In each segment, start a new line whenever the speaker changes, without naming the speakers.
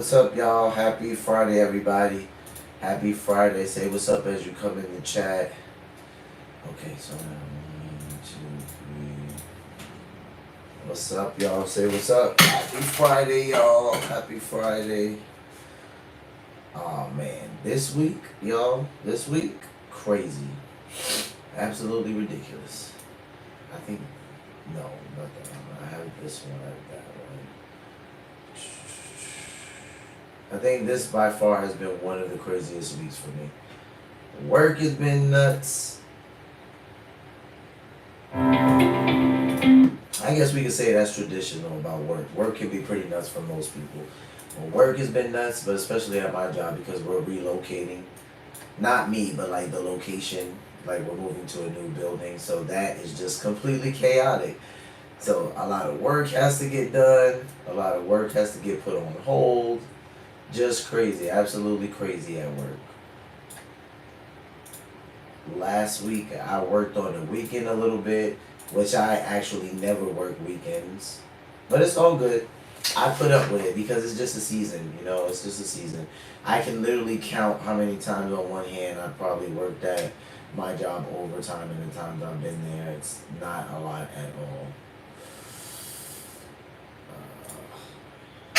What's up, y'all? Happy Friday, everybody. Happy Friday. Say what's up as you come in the chat. Okay, so now 1, 2, 3. What's up, y'all? Say what's up. Happy Friday, y'all. Happy Friday. Oh, man. This week, y'all, crazy. Absolutely ridiculous. I think, no, not that one. I have this one. I have that one. I think this by far has been one of the craziest weeks for me. Work has been nuts. I guess we could say that's traditional about work. Work can be pretty nuts for most people. Well, work has been nuts, but especially at my job because we're relocating. Not me, but like the location. Like we're moving to a new building. So that is just completely chaotic. So a lot of work has to get done. A lot of work has to get put on hold. Just crazy. Absolutely crazy at work. Last week I worked on the weekend a little bit, which I actually never work weekends, but it's all good. I put up with it because it's just a season, it's just a season. I can literally count how many times on one hand I probably worked at my job overtime and the times I've been there. It's not a lot at all.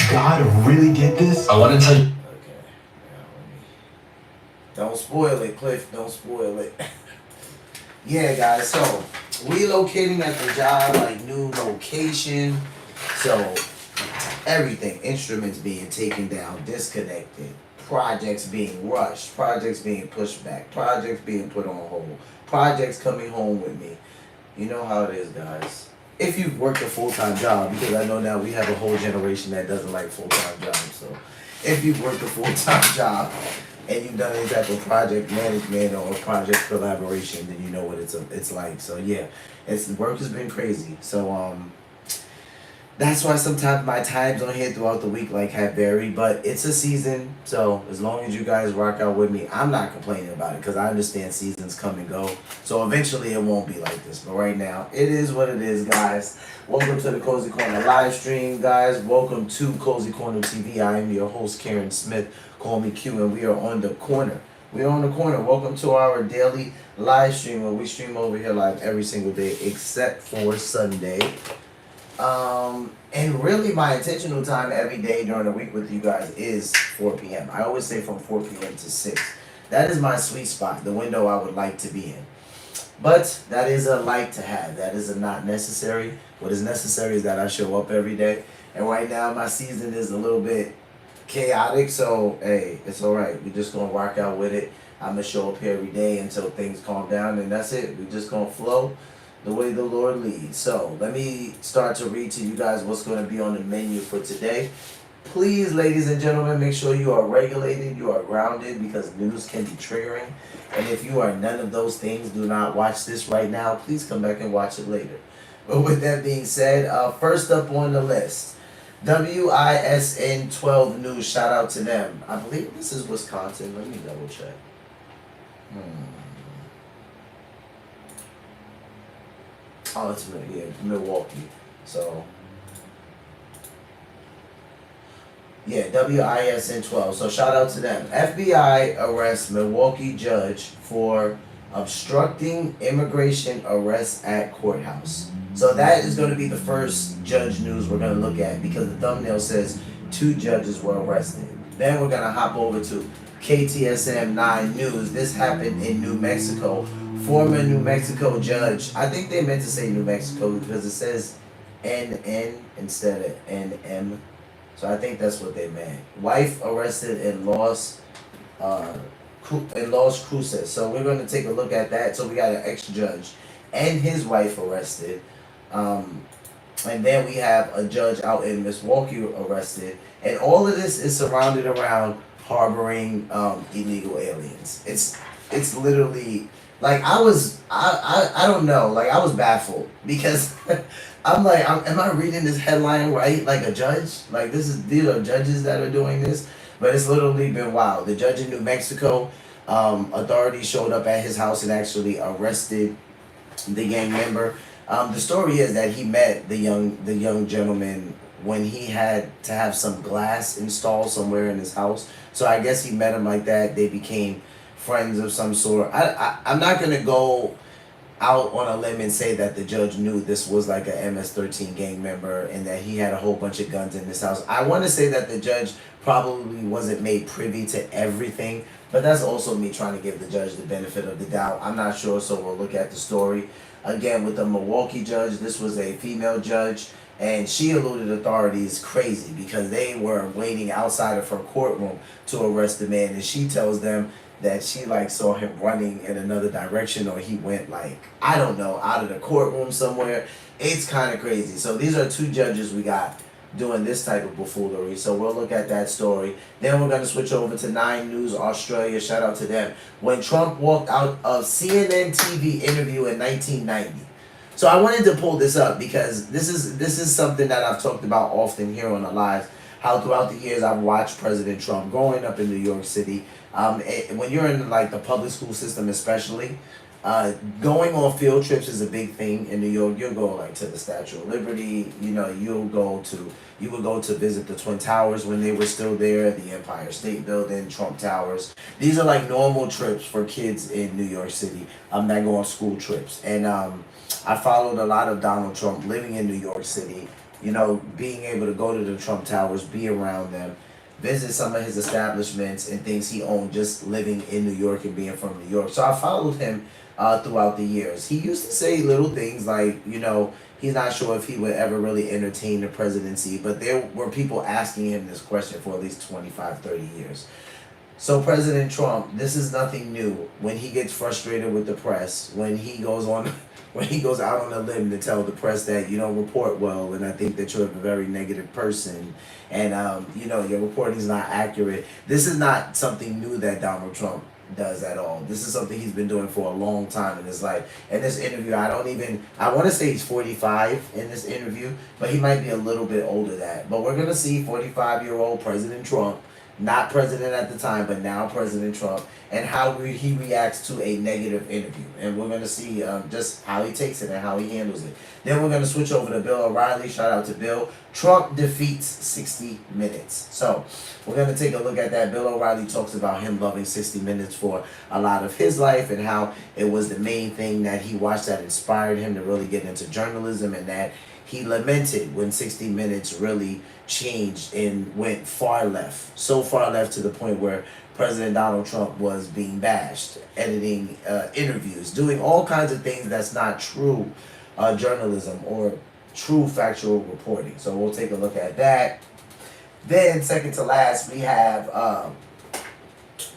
God really did this? I want to tell you.
Okay, now let me. Don't spoil it, Cliff. Don't spoil it. Yeah, guys. So relocating at the job, like new location. So everything, instruments being taken down, disconnected, projects being rushed, projects being pushed back, projects being put on hold, projects coming home with me. You know how it is, guys. If you've worked a full-time job, because I know now we have a whole generation that doesn't like full-time jobs. So if you've worked a full-time job and you've done any type of project management or project collaboration, then you know what it's like. So yeah, it's work has been crazy. So that's why sometimes my times on here throughout the week like have varied, but it's a season. So as long as you guys rock out with me, I'm not complaining about it because I understand seasons come and go. So eventually it won't be like this. But right now, it is what it is, guys. Welcome to the Cozy Corner live stream, guys. Welcome to Cozy Corner TV. I am your host, Karen Smith. Call me Q, and we are on the corner. We are on the corner. Welcome to our daily live stream where we stream over here live every single day except for Sunday. And really my intentional time every day during the week with you guys is 4 p.m. I always say from 4 p.m. to 6. That is my sweet spot, the window I would like to be in. But that is a like to have. That is a not necessary. What is necessary is that I show up every day. And right now my season is a little bit chaotic, so hey, it's alright. We're just gonna rock out with it. I'm gonna show up here every day until things calm down, and that's it. We're just gonna flow the way the Lord leads. So let me start to read to you guys what's going to be on the menu for today. Please, ladies and gentlemen, make sure you are regulated, you are grounded, because news can be triggering. And if you are none of those things, do not watch this right now. Please come back and watch it later. But with that being said, first up on the list, WISN 12 News. Shout out to them. I believe this is Wisconsin. Let me double check. Oh, it's Milwaukee. So, yeah, WISN 12. So, shout out to them. FBI arrests Milwaukee judge for obstructing immigration arrest at courthouse. So, that is going to be the first judge news we're going to look at because the thumbnail says 2 judges were arrested. Then we're going to hop over to KTSM 9 News. This happened in New Mexico. Former New Mexico judge. I think they meant to say New Mexico because it says NN instead of NM. So I think that's what they meant. Wife arrested in Los Cruces. So we're going to take a look at that. So we got an ex-judge and his wife arrested. And then we have a judge out in Milwaukee arrested. And all of this is surrounded around harboring illegal aliens. It's literally like I don't know, like I was baffled because I'm like, am I reading this headline right? Like a judge? Like these are judges that are doing this, but it's literally been wild. The judge in New Mexico, authorities showed up at his house and actually arrested the gang member. The story is that he met the young gentleman when he had to have some glass installed somewhere in his house. So I guess he met him like that. They became friends of some sort. I'm not going to go out on a limb and say that the judge knew this was like a MS-13 gang member and that he had a whole bunch of guns in his house. I want to say that the judge probably wasn't made privy to everything, but that's also me trying to give the judge the benefit of the doubt. I'm not sure, so we'll look at the story. Again, with the Milwaukee judge, this was a female judge, and she eluded authorities crazy because they were waiting outside of her courtroom to arrest the man, and she tells them that she like saw him running in another direction, or he went like, I don't know, out of the courtroom somewhere. It's kind of crazy. So these are two judges we got doing this type of buffoonery. So we'll look at that story. Then we're going to switch over to 9 News Australia. Shout out to them. When Trump walked out of CNN TV interview in 1990. So I wanted to pull this up because this is something that I've talked about often here on the live. How throughout the years I've watched President Trump growing up in New York City. When you're in like the public school system especially, going on field trips is a big thing in New York. You'll go like to the Statue of Liberty. You know, you would go to visit the Twin Towers when they were still there, the Empire State Building, Trump Towers. These are like normal trips for kids in New York City that go on school trips. And I followed a lot of Donald Trump living in New York City. You know, being able to go to the Trump Towers, be around them, visit some of his establishments and things he owned just living in New York and being from New York. So I followed him throughout the years. He used to say little things like, you know, he's not sure if he would ever really entertain the presidency, but there were people asking him this question for at least 25, 30 years. So President Trump, this is nothing new. When he gets frustrated with the press, when he goes out on a limb to tell the press that you don't report well, and I think that you're a very negative person, and you know, your reporting is not accurate. This is not something new that Donald Trump does at all. This is something he's been doing for a long time in his life. In this interview, I want to say he's 45 in this interview, but he might be a little bit older than that. But we're gonna see 45-year-old President Trump, not president at the time, but now President Trump, and how he reacts to a negative interview. And we're going to see just how he takes it and how he handles it. Then we're going to switch over to Bill O'Reilly. Shout out to Bill. Trump defeats 60 Minutes. So we're going to take a look at that. Bill O'Reilly talks about him loving 60 Minutes for a lot of his life and how it was the main thing that he watched that inspired him to really get into journalism, and that he lamented when 60 Minutes really changed and went far left. So far left to the point where President Donald Trump was being bashed, editing interviews, doing all kinds of things that's not true journalism or true factual reporting. So we'll take a look at that. Then, second to last, we have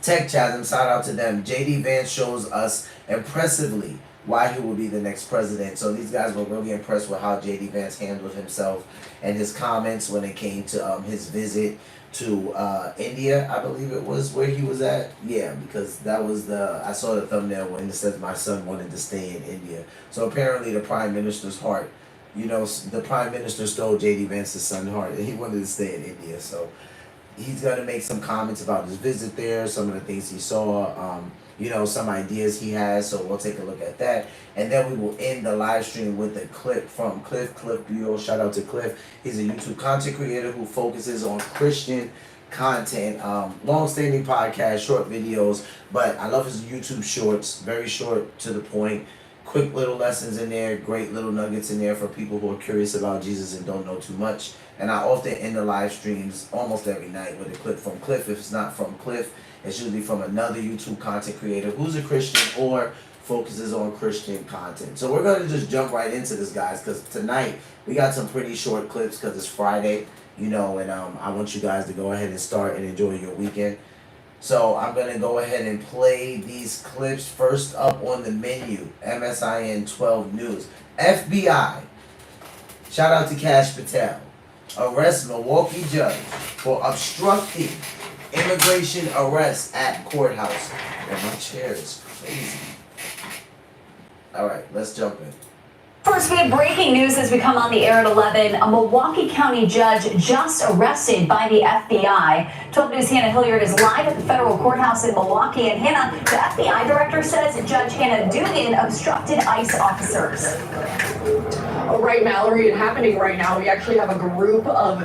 Tech Chasm. Shout out to them. JD Vance shows us impressively why he will be the next president. So these guys were really impressed with how JD Vance handled himself and his comments when it came to his visit to India, I believe it was where he was at. Yeah, because that was I saw the thumbnail when it says my son wanted to stay in India. So apparently the Prime Minister's heart, you know, the Prime Minister stole JD Vance's son's heart and he wanted to stay in India. So he's going to make some comments about his visit there, some of the things he saw, you know, some ideas he has. So we'll take a look at that. And then we will end the live stream with a clip from Cliff Buell. Shout out to Cliff. He's a YouTube content creator who focuses on Christian content, long-standing podcast, short videos, but I love his YouTube shorts, very short, to the point, quick little lessons in there, great little nuggets in there for people who are curious about Jesus and don't know too much. And I often end the live streams almost every night with a clip from Cliff. If it's not from Cliff, it's usually from another YouTube content creator who's a Christian or focuses on Christian content. So we're going to just jump right into this, guys, because tonight we got some pretty short clips because it's Friday, you know, and I want you guys to go ahead and start and enjoy your weekend. So I'm going to go ahead and play these clips. First up on the menu, MSIN 12 News. FBI, shout out to Cash Patel, arrests Milwaukee judge for obstructing immigration arrest at courthouse. And my chair is crazy. All right, let's jump in.
First, we have breaking news as we come on the air at 11. A Milwaukee County judge just arrested by the FBI. 12 News' Hannah Hilliard is live at the federal courthouse in Milwaukee. And Hannah, the FBI director says Judge Hannah Dugan obstructed ICE officers.
Oh, right, Mallory, and happening right now, we actually have a group of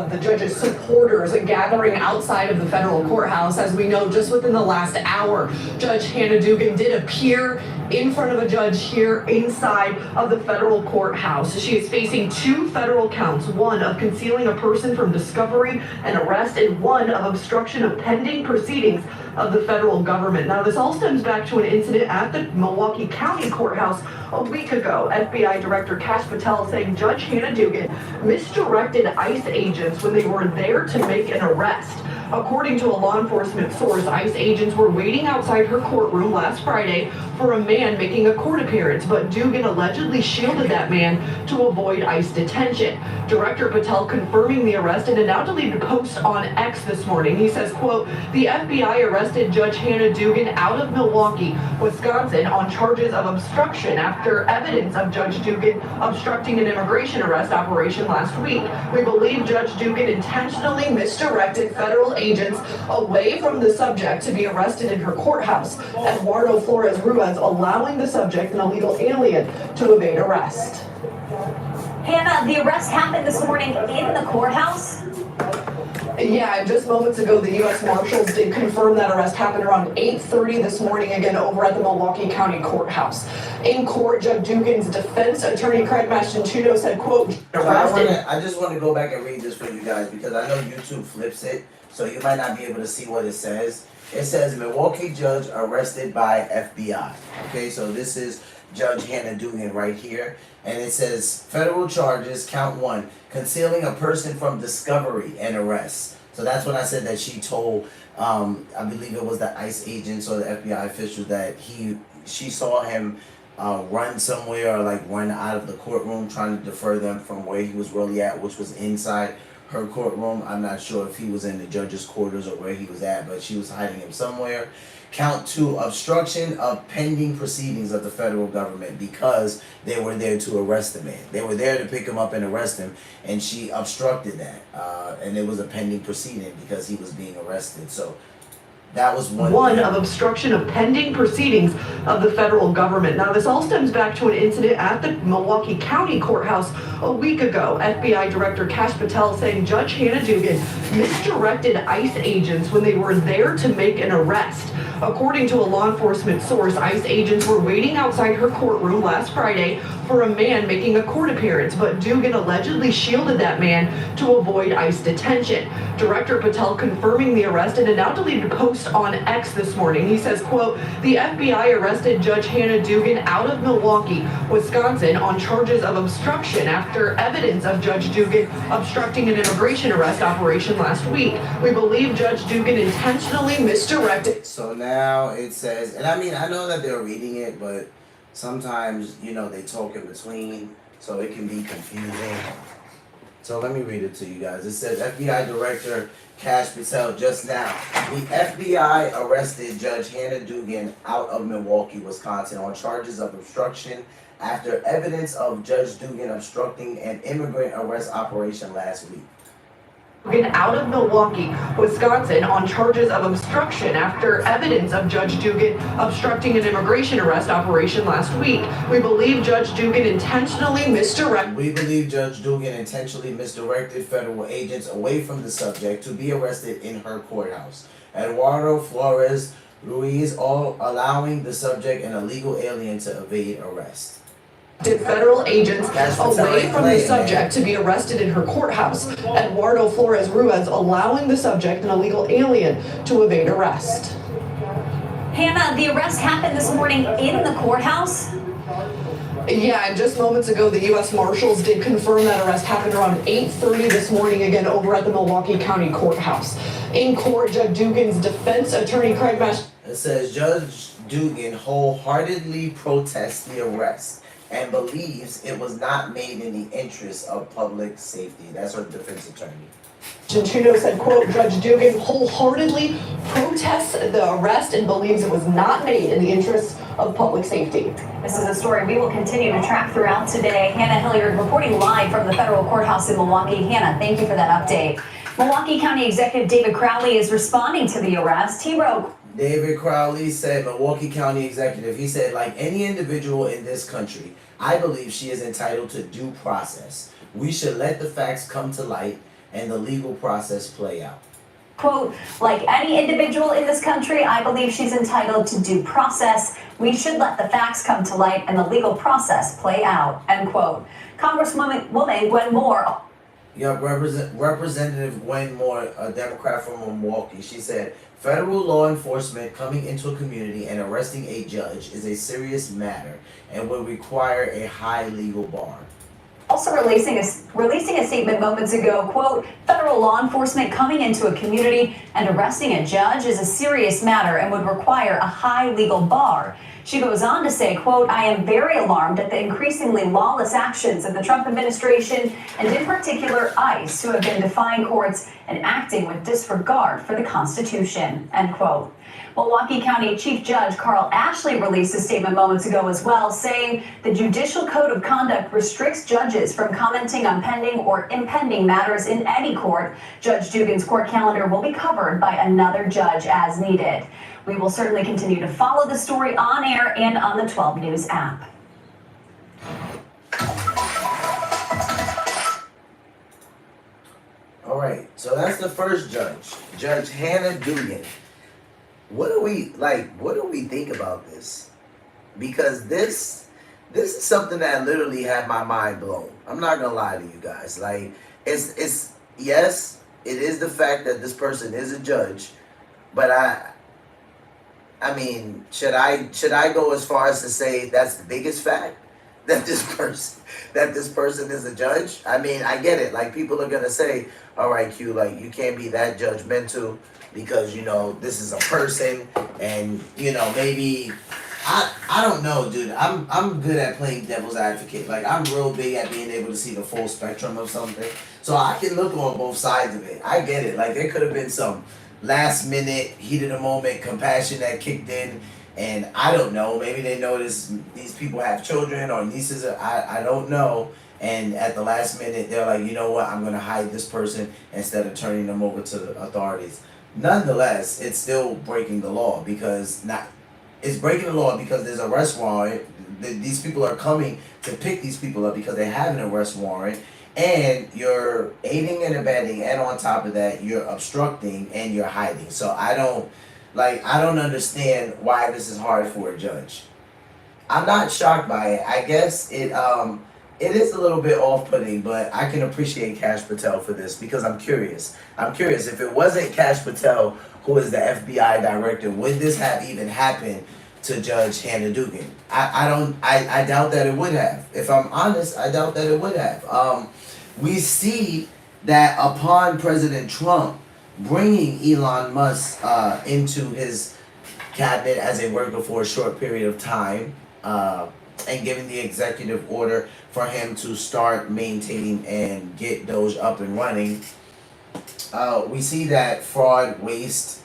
the judge's supporters gathering outside of the federal courthouse. As we know, just within the last hour, Judge Hannah Dugan did appear in front of a judge here inside of the federal courthouse. She is facing 2 federal counts, one of concealing a person from discovery and arrest, and one of obstruction of pending proceedings of the federal government. Now, this all stems back to an incident at the Milwaukee County Courthouse a week ago. FBI Director Kash Patel saying Judge Hannah Dugan misdirected ICE agents when they were there to make an arrest. According to a law enforcement source, ICE agents were waiting outside her courtroom last Friday for a man making a court appearance, but Dugan allegedly shielded that man to avoid ICE detention. Director Patel confirming the arrest in a now deleted post on X this morning. He says, quote, the FBI arrested Judge Hannah Dugan out of Milwaukee, Wisconsin on charges of obstruction after evidence of Judge Dugan obstructing an immigration arrest operation last week. We believe Judge Dugan intentionally misdirected federal agents away from the subject to be arrested in her courthouse. Eduardo Flores Ruiz allowing the subject, an illegal alien, to evade arrest.
Hannah, the arrest happened this morning in the courthouse.
Yeah, and just moments ago, the U.S. Marshals did confirm that arrest happened around 8:30 this morning, again over at the Milwaukee County Courthouse. In court, Judge Dugan's defense attorney, Craig Mastantuno, said, quote,
I just want to go back and read this for you guys because I know YouTube flips it, so you might not be able to see what it says. It says Milwaukee judge arrested by FBI. Okay, so this is Judge Hannah Dugan right here. And it says federal charges, count 1, concealing a person from discovery and arrest. So that's when I said that she told, I believe it was the ICE agents or the FBI officials that she saw him run somewhere or like run out of the courtroom trying to defer them from where he was really at, which was inside her courtroom. I'm not sure if he was in the judge's quarters or where he was at, but she was hiding him somewhere. Count 2, obstruction of pending proceedings of the federal government because they were there to arrest the man. They were there to pick him up and arrest him, and she obstructed that. And it was a pending proceeding because he was being arrested. So that was one
of obstruction of pending proceedings of the federal government. Now, this all stems back to an incident at the Milwaukee County Courthouse a week ago. FBI Director Kash Patel saying Judge Hannah Dugan misdirected ICE agents when they were there to make an arrest. According to a law enforcement source, ICE agents were waiting outside her courtroom last Friday for a man making a court appearance, but Dugan allegedly shielded that man to avoid ICE detention. Director Patel confirming the arrest in a now deleted post on X this morning. He says, quote, the FBI arrested Judge Hannah Dugan out of Milwaukee, Wisconsin on charges of obstruction after evidence of Judge Dugan obstructing an immigration arrest operation last week. We believe Judge Dugan intentionally misdirected.
So now it says, and I mean, I know that they're reading it, but sometimes, you know, they talk in between, so it can be confusing. So let me read it to you guys. It says FBI Director Kash Patel just now. The FBI arrested Judge Hannah Dugan out of Milwaukee, Wisconsin on charges of obstruction after evidence of Judge Dugan obstructing an immigrant arrest operation last week.
Out of Milwaukee, Wisconsin on charges of obstruction after evidence of Judge Dugan obstructing an immigration arrest operation last week. We believe Judge Dugan intentionally misdirected
federal agents away from the subject to be arrested in her courthouse. Eduardo Flores Ruiz allowing the subject, an illegal alien, to evade arrest.
Federal agents away from the subject to be arrested in her courthouse. Eduardo Flores Ruiz allowing the subject, an illegal alien, to evade arrest.
Hannah, the arrest happened this morning in the courthouse.
Yeah, and just moments ago, the U.S. Marshals did confirm that arrest happened around 8:30 this morning, again over at the Milwaukee County Courthouse. In court, Judge Dugan's defense attorney, Craig
It says Judge Dugan wholeheartedly protests the arrest and believes it was not made in the interest of public safety. That's her defense attorney.
Trudeau said, quote, Judge Dugan wholeheartedly protests the arrest and believes it was not made in the interest of public safety.
This is a story we will continue to track throughout today. Hannah Hilliard reporting live from the federal courthouse in Milwaukee. Hannah, thank you for that update. Milwaukee County Executive David Crowley is responding to the arrest. He wrote,
David Crowley said, Milwaukee County Executive, he said, like any individual in this country, I believe she is entitled to due process. We should let the facts come to light and the legal process play out.
quote, like any individual in this country, I believe she's entitled to due process. We should let the facts come to light and the legal process play out, end quote. Congresswoman Gwen Moore.
Yeah, Representative Gwen Moore, a Democrat from Milwaukee, she said, federal law enforcement coming into a community and arresting a judge is a serious matter and will require a high legal bar.
Also releasing a statement moments ago, quote, federal law enforcement coming into a community and arresting a judge is a serious matter and would require a high legal bar. She goes on to say, quote, I am very alarmed at the increasingly lawless actions of the Trump administration and in particular ICE, who have been defying courts and acting with disregard for the Constitution, end quote. Milwaukee County Chief Judge Carl Ashley released a statement moments ago as well, saying the Judicial Code of Conduct restricts judges from commenting on pending or impending matters in any court. Judge Dugan's court calendar will be covered by another judge as needed. We will certainly continue to follow the story on air and on the 12 News app.
All right, so that's the first judge, Judge Hannah Dugan. What do we think about this? Because this is something that literally had my mind blown. I'm not gonna lie to you guys. Like, it's yes, it is the fact that this person is a judge, but I mean, should I go as far as to say that's the biggest fact? That this person is a judge? I mean, I get it. Like, people are gonna say, all right, Q, like, you can't be that judgmental because, you know, this is a person and, you know, maybe I don't know, dude. I'm good at playing devil's advocate. Like, I'm real big at being able to see the full spectrum of something. So I can look on both sides of it. I get it. Like, there could have been some last minute, heat of the moment compassion that kicked in. And I don't know, maybe they noticed these people have children or nieces, I don't know. And at the last minute, they're like, you know what, I'm going to hide this person instead of turning them over to the authorities. Nonetheless, it's still breaking the law because it's breaking the law because there's an arrest warrant. These people are coming to pick these people up because they have an arrest warrant. And you're aiding and abetting, and on top of that, you're obstructing and you're hiding. So I don't understand why this is hard for a judge. I'm not shocked by it. I guess it is a little bit off-putting, but I can appreciate Kash Patel for this because I'm curious. If it wasn't Kash Patel, who is the FBI director, would this have even happened to Judge Hannah Dugan? I doubt that it would have. If I'm honest, I doubt that it would have. We see that upon President Trump bringing Elon Musk into his cabinet as a worker for a short period of time and giving the executive order for him to start maintaining and get Doge up and running, we see that fraud, waste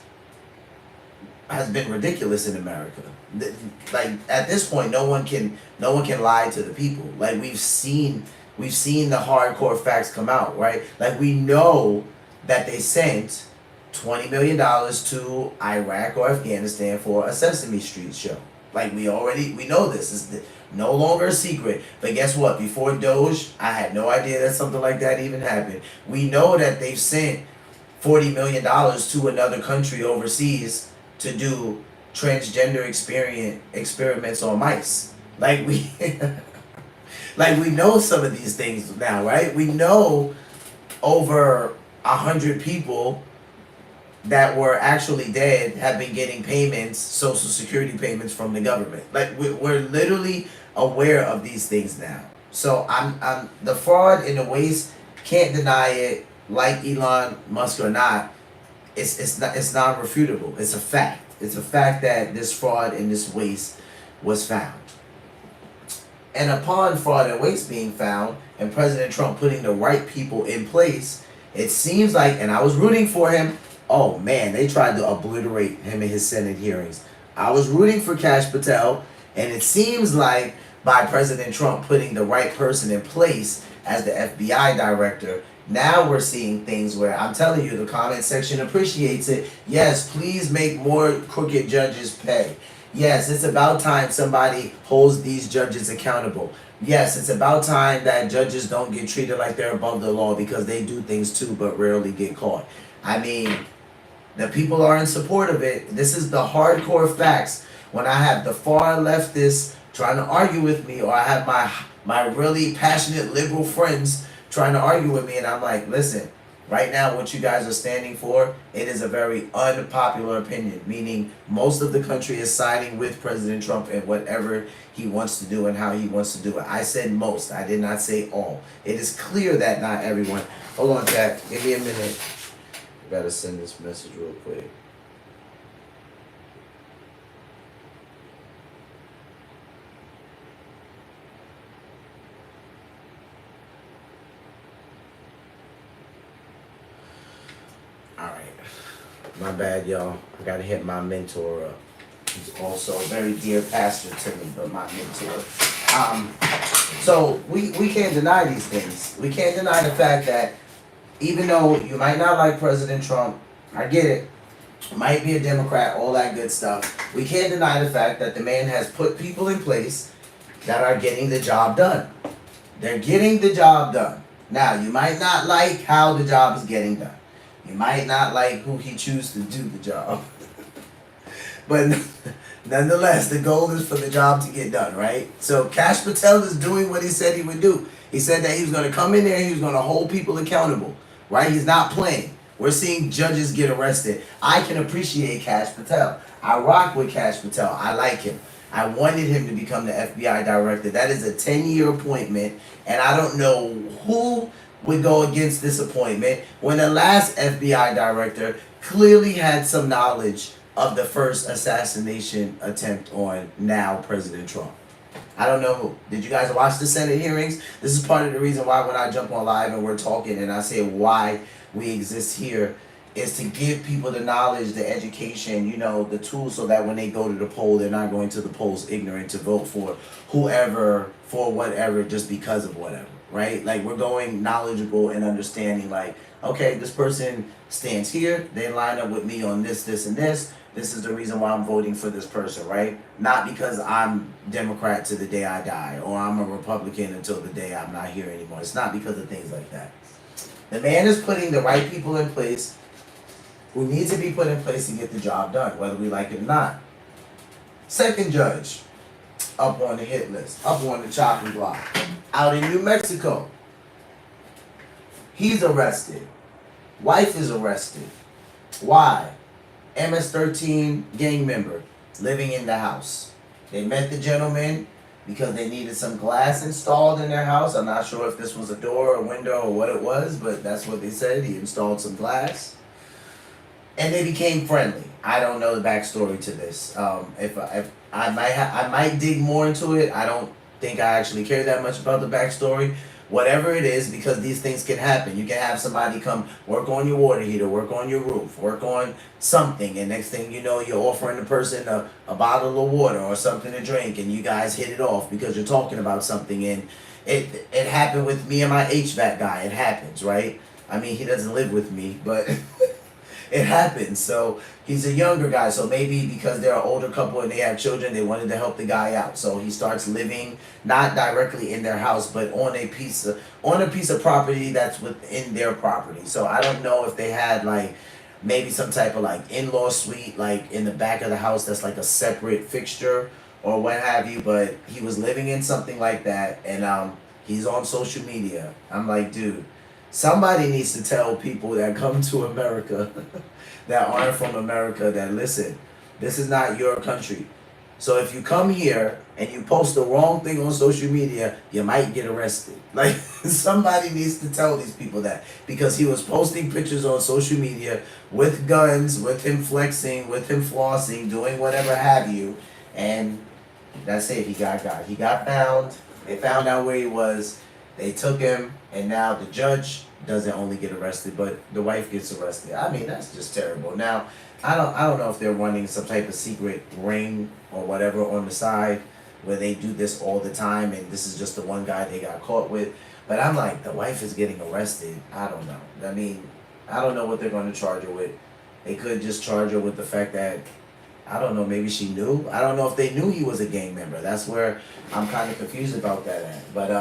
has been ridiculous in America. Like, at this point, no one can lie to the people. Like, we've seen the hardcore facts come out, right? Like, we know that they sent $20 million to Iraq or Afghanistan for a Sesame Street show. Like, we know this is no longer a secret. But guess what? Before Doge, I had no idea that something like that even happened. We know that they've sent $40 million to another country overseas to do transgender experiments on mice. Like, we know some of these things now, right? We know over 100 people that were actually dead have been getting payments, social security payments from the government. Like, we're literally aware of these things now. So I'm the fraud and the waste, can't deny it. Like Elon Musk or not, it's non-refutable. It's a fact. It's a fact that this fraud and this waste was found. And upon fraud and waste being found, and President Trump putting the right people in place, it seems like, and I was rooting for him. Oh man, they tried to obliterate him in his Senate hearings. I was rooting for Kash Patel, And it seems like by President Trump putting the right person in place as the FBI director, now we're seeing things where I'm telling you, the comment section appreciates it. Yes, please make more crooked judges pay. Yes, it's about time somebody holds these judges accountable. Yes, it's about time that judges don't get treated like they're above the law, because they do things too but rarely get caught. I mean, the people are in support of it. This is the hardcore facts. When I have the far leftists trying to argue with me, or I have my really passionate liberal friends trying to argue with me, and I'm like, listen, right now what you guys are standing for, it is a very unpopular opinion, meaning most of the country is siding with President Trump and whatever he wants to do and how he wants to do it. I said most, I did not say all. It is clear that not everyone. Hold on, Jack, give me a minute. I gotta send this message real quick. Alright. My bad, y'all. I gotta hit my mentor up. He's also a very dear pastor to me, but my mentor. So we can't deny these things. We can't deny the fact that even though you might not like President Trump, I get it, might be a Democrat, all that good stuff, we can't deny the fact that the man has put people in place that are getting the job done. They're getting the job done. Now, you might not like how the job is getting done. You might not like who he chooses to do the job. But nonetheless, the goal is for the job to get done, right? So Kash Patel is doing what he said he would do. He said that he was going to come in there and he was going to hold people accountable, right? He's not playing. We're seeing judges get arrested. I can appreciate Kash Patel. I rock with Kash Patel. I like him. I wanted him to become the FBI director. That is a 10-year appointment, and I don't know who would go against this appointment when the last FBI director clearly had some knowledge of the first assassination attempt on now President Trump. I don't know who. Did you guys watch the Senate hearings? This is part of the reason why when I jump on live and we're talking and I say why we exist here is to give people the knowledge, the education, you know, the tools so that when they go to the poll, they're not going to the polls ignorant to vote for whoever, for whatever, just because of whatever, right? Like, we're going knowledgeable and understanding, like, okay, this person stands here, they line up with me on this, this, and this. This is the reason why I'm voting for this person, right? Not because I'm Democrat to the day I die, or I'm a Republican until the day I'm not here anymore. It's not because of things like that. The man is putting the right people in place who need to be put in place to get the job done, whether we like it or not. Second judge up on the hit list, up on the chopping block, out in New Mexico. He's arrested. Wife is arrested. Why? MS-13 gang member living in the house. They met the gentleman because they needed some glass installed in their house. I'm not sure if this was a door or a window or what it was, but that's what they said. He installed some glass. And they became friendly. I don't know the backstory to this. If I might dig more into it. I don't think I actually care that much about the backstory. Whatever it is, because these things can happen. You can have somebody come work on your water heater, work on your roof, work on something, and next thing you know, you're offering the person a bottle of water or something to drink, and you guys hit it off because you're talking about something. And it happened with me and my HVAC guy. It happens, right? I mean, he doesn't live with me, but it happens. So he's a younger guy, so maybe because they're an older couple and they have children, they wanted to help the guy out. So he starts living not directly in their house, but on a piece of property that's within their property. So I don't know if they had like maybe some type of like in-law suite like in the back of the house that's like a separate fixture or what have you, but he was living in something like that, and he's on social media. I'm like, dude, somebody needs to tell people that come to America that aren't from America that, listen, this is not your country. So if you come here and you post the wrong thing on social media, you might get arrested. Like, somebody needs to tell these people that, because he was posting pictures on social media with guns, with him flexing, with him flossing, doing whatever have you, and that's it. He got found. They found out where he was. They took him, and now the judge doesn't only get arrested, but the wife gets arrested. I mean, that's just terrible. Now, I don't know if they're running some type of secret ring or whatever on the side, where they do this all the time, and this is just the one guy they got caught with. But I'm like, the wife is getting arrested. I don't know. I mean, I don't know what they're going to charge her with. They could just charge her with the fact that, I don't know, maybe she knew. I don't know if they knew he was a gang member. That's where I'm kind of confused about that at. But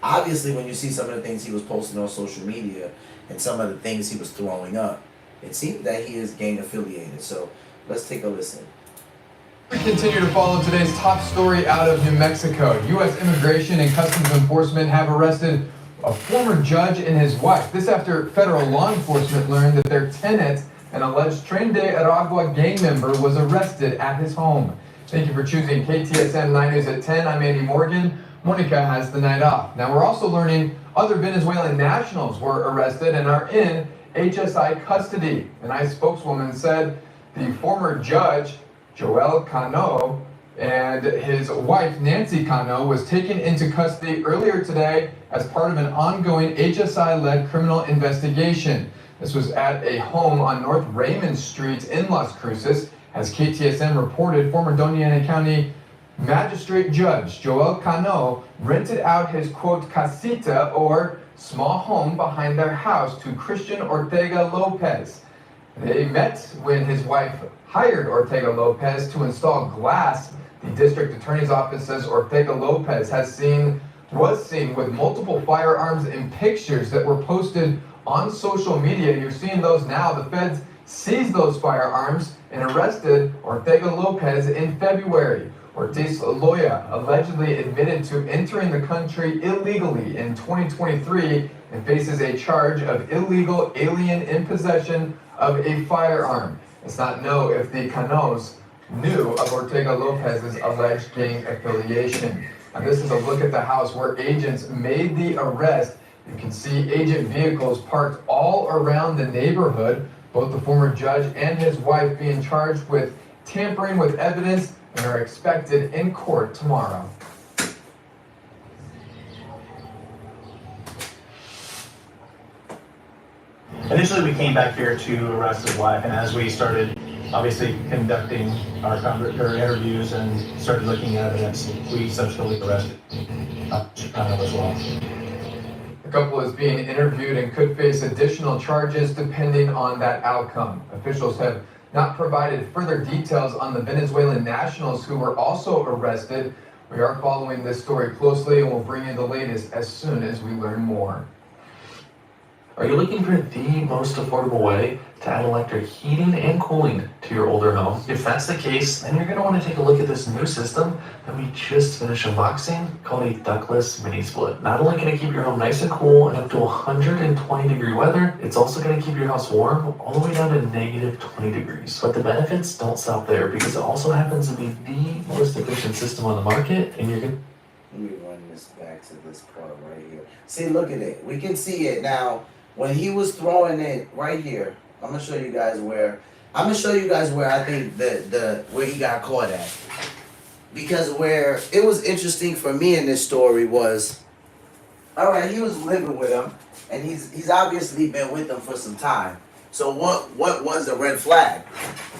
obviously, when you see some of the things he was posting on social media and some of the things he was throwing up, it seemed that he is gang affiliated. So let's take a listen.
We continue to follow today's top story out of New Mexico. U.S. Immigration and Customs Enforcement have arrested a former judge and his wife. This after federal law enforcement learned that their tenant, an alleged Tren de Aragua gang member, was arrested at his home. Thank you for choosing KTSM 9 News at 10. I'm Andy Morgan. Monica has the night off. Now we're also learning other Venezuelan nationals were arrested and are in HSI custody. An ICE spokeswoman said the former judge, Joel Cano, and his wife, Nancy Cano, was taken into custody earlier today as part of an ongoing HSI-led criminal investigation. This was at a home on North Raymond Street in Las Cruces. As KTSM reported, former Doña Ana County Magistrate Judge Joel Cano rented out his, quote, casita, or small home behind their house, to Christian Ortega Lopez. They met when his wife hired Ortega Lopez to install glass. The district attorney's office says Ortega Lopez was seen with multiple firearms in pictures that were posted on social media. You're seeing those now. The feds seized those firearms and arrested Ortega Lopez in February. Ortiz Loya allegedly admitted to entering the country illegally in 2023 and faces a charge of illegal alien in possession of a firearm. It's not known if the Canos knew of Ortega Lopez's alleged gang affiliation. And this is a look at the house where agents made the arrest. You can see agent vehicles parked all around the neighborhood. Both the former judge and his wife being charged with tampering with evidence and are expected in court tomorrow.
Initially, we came back here to arrest his wife, and as we started obviously conducting our interviews and started looking at evidence, we subsequently arrested Chicano as well.
The couple is being interviewed and could face additional charges depending on that outcome. Officials have not provided further details on the Venezuelan nationals who were also arrested. We are following this story closely and will bring you the latest as soon as we learn more.
Are you looking for the most affordable way to add electric heating and cooling to your older home? If that's the case, then you're going to want to take a look at this new system that we just finished unboxing called a ductless mini split. Not only can it keep your home nice and cool and up to 120 degree weather, it's also going to keep your house warm all the way down to negative 20 degrees. But the benefits don't stop there, because it also happens to be the most efficient system on the market, and you're going to...
Let me run this back to this part right here. See, look at it. We can see it now. When he was throwing it right here, I'm gonna show you guys where I think where he got caught at. Because where it was interesting for me in this story was, all right, he was living with him, and he's obviously been with them for some time. So what was the red flag?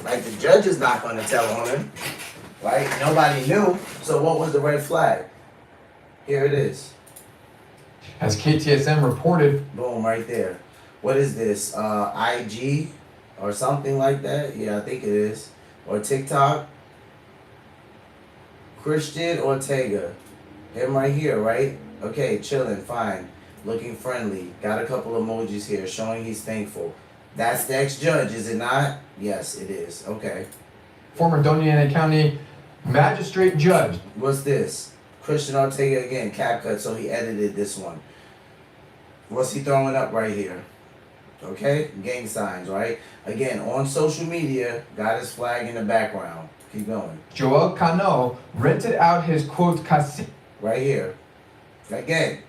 Like, the judge is not gonna tell on him, right? Nobody knew. So what was the red flag? Here it is.
As KTSM reported,
Boom, right there. What is this? IG or something like that? Yeah, I think it is. Or TikTok. Christian Ortega. Him right here, right? Okay, chilling, fine. Looking friendly. Got a couple emojis here showing he's thankful. That's the ex-judge, is it not? Yes, it is. Okay.
former Doña Ana County Magistrate Judge.
What's this? Christian Ortega again, cap cut, so he edited this one. What's he throwing up right here? Okay, gang signs, right? Again, on social media, got his flag in the background. Keep going.
Joel Cano rented out his, quote, casita.
Right here. Again,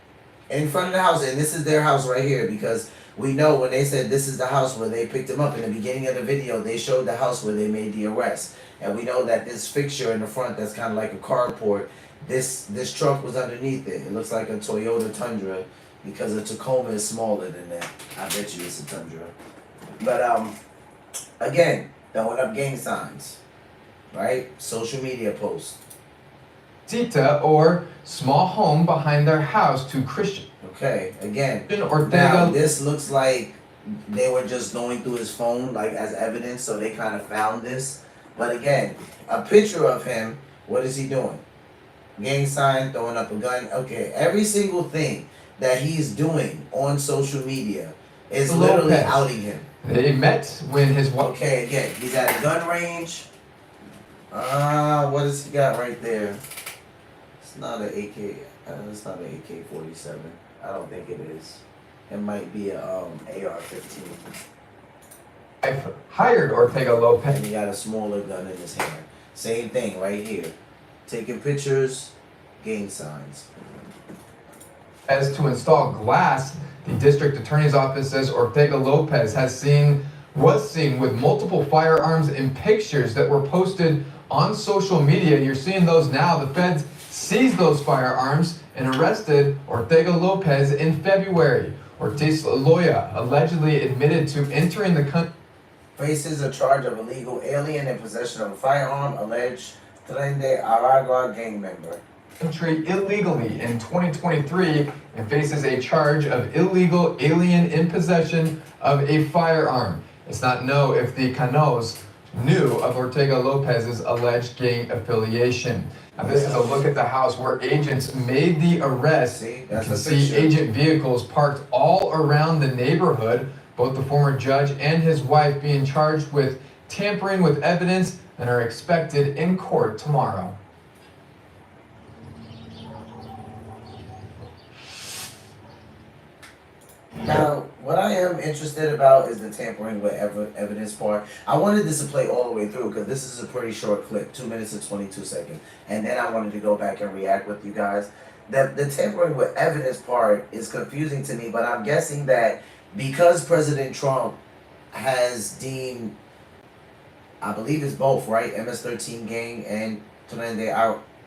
in front of the house, and this is their house right here, because we know when they said this is the house where they picked him up in the beginning of the video, they showed the house where they made the arrest. And we know that this fixture in the front that's kind of like a carport, this truck was underneath it. It looks like a Toyota Tundra, because a Tacoma is smaller than that. I bet you it's a Tundra. But again, throwing up gang signs, right? Social media posts.
casita or small home behind their house to Christian
Okay, again,
Ortega.
now this looks like they were just going through his phone like as evidence, so they kind of found this. But again, a picture of him, what is he doing? Gang sign, throwing up a gun. Okay, every single thing that he's doing on social media is literally
Lopez.
outing him.
They met when his wife.
Okay, again, he's at a gun range. What does he got right there? It's not an AK. It's not an AK-47. I don't think it is. It might be a AR-15.
Hired Ortega Lopez.
And he got a smaller gun in his hand. Same thing right here. Taking pictures, gang signs.
As to install glass, the district attorney's office says Ortega Lopez was seen with multiple firearms in pictures that were posted on social media. You're seeing those now. The feds seized those firearms and arrested Ortega Lopez in February. Ortiz Loya allegedly admitted to entering the country.
Faces a charge of illegal alien in possession of a firearm, alleged Tren de Aragua gang member.
Illegally in 2023 and faces a charge of illegal alien in possession of a firearm. It's not known if the Canos knew of Ortega Lopez's alleged gang affiliation. Now this is a look at the house where agents made the arrest.
See, that's
you can
a
see
picture.
agent vehicles parked all around the neighborhood. Both the former judge and his wife being charged with tampering with evidence and are expected in court tomorrow.
Now, what I am interested about is the tampering with evidence part. I wanted this to play all the way through because this is a pretty short clip, 2 minutes and 22 seconds. And then I wanted to go back and react with you guys. The tampering with evidence part is confusing to me, but I'm guessing that because President Trump has deemed, I believe it's both, right? MS-13 gang and Tren de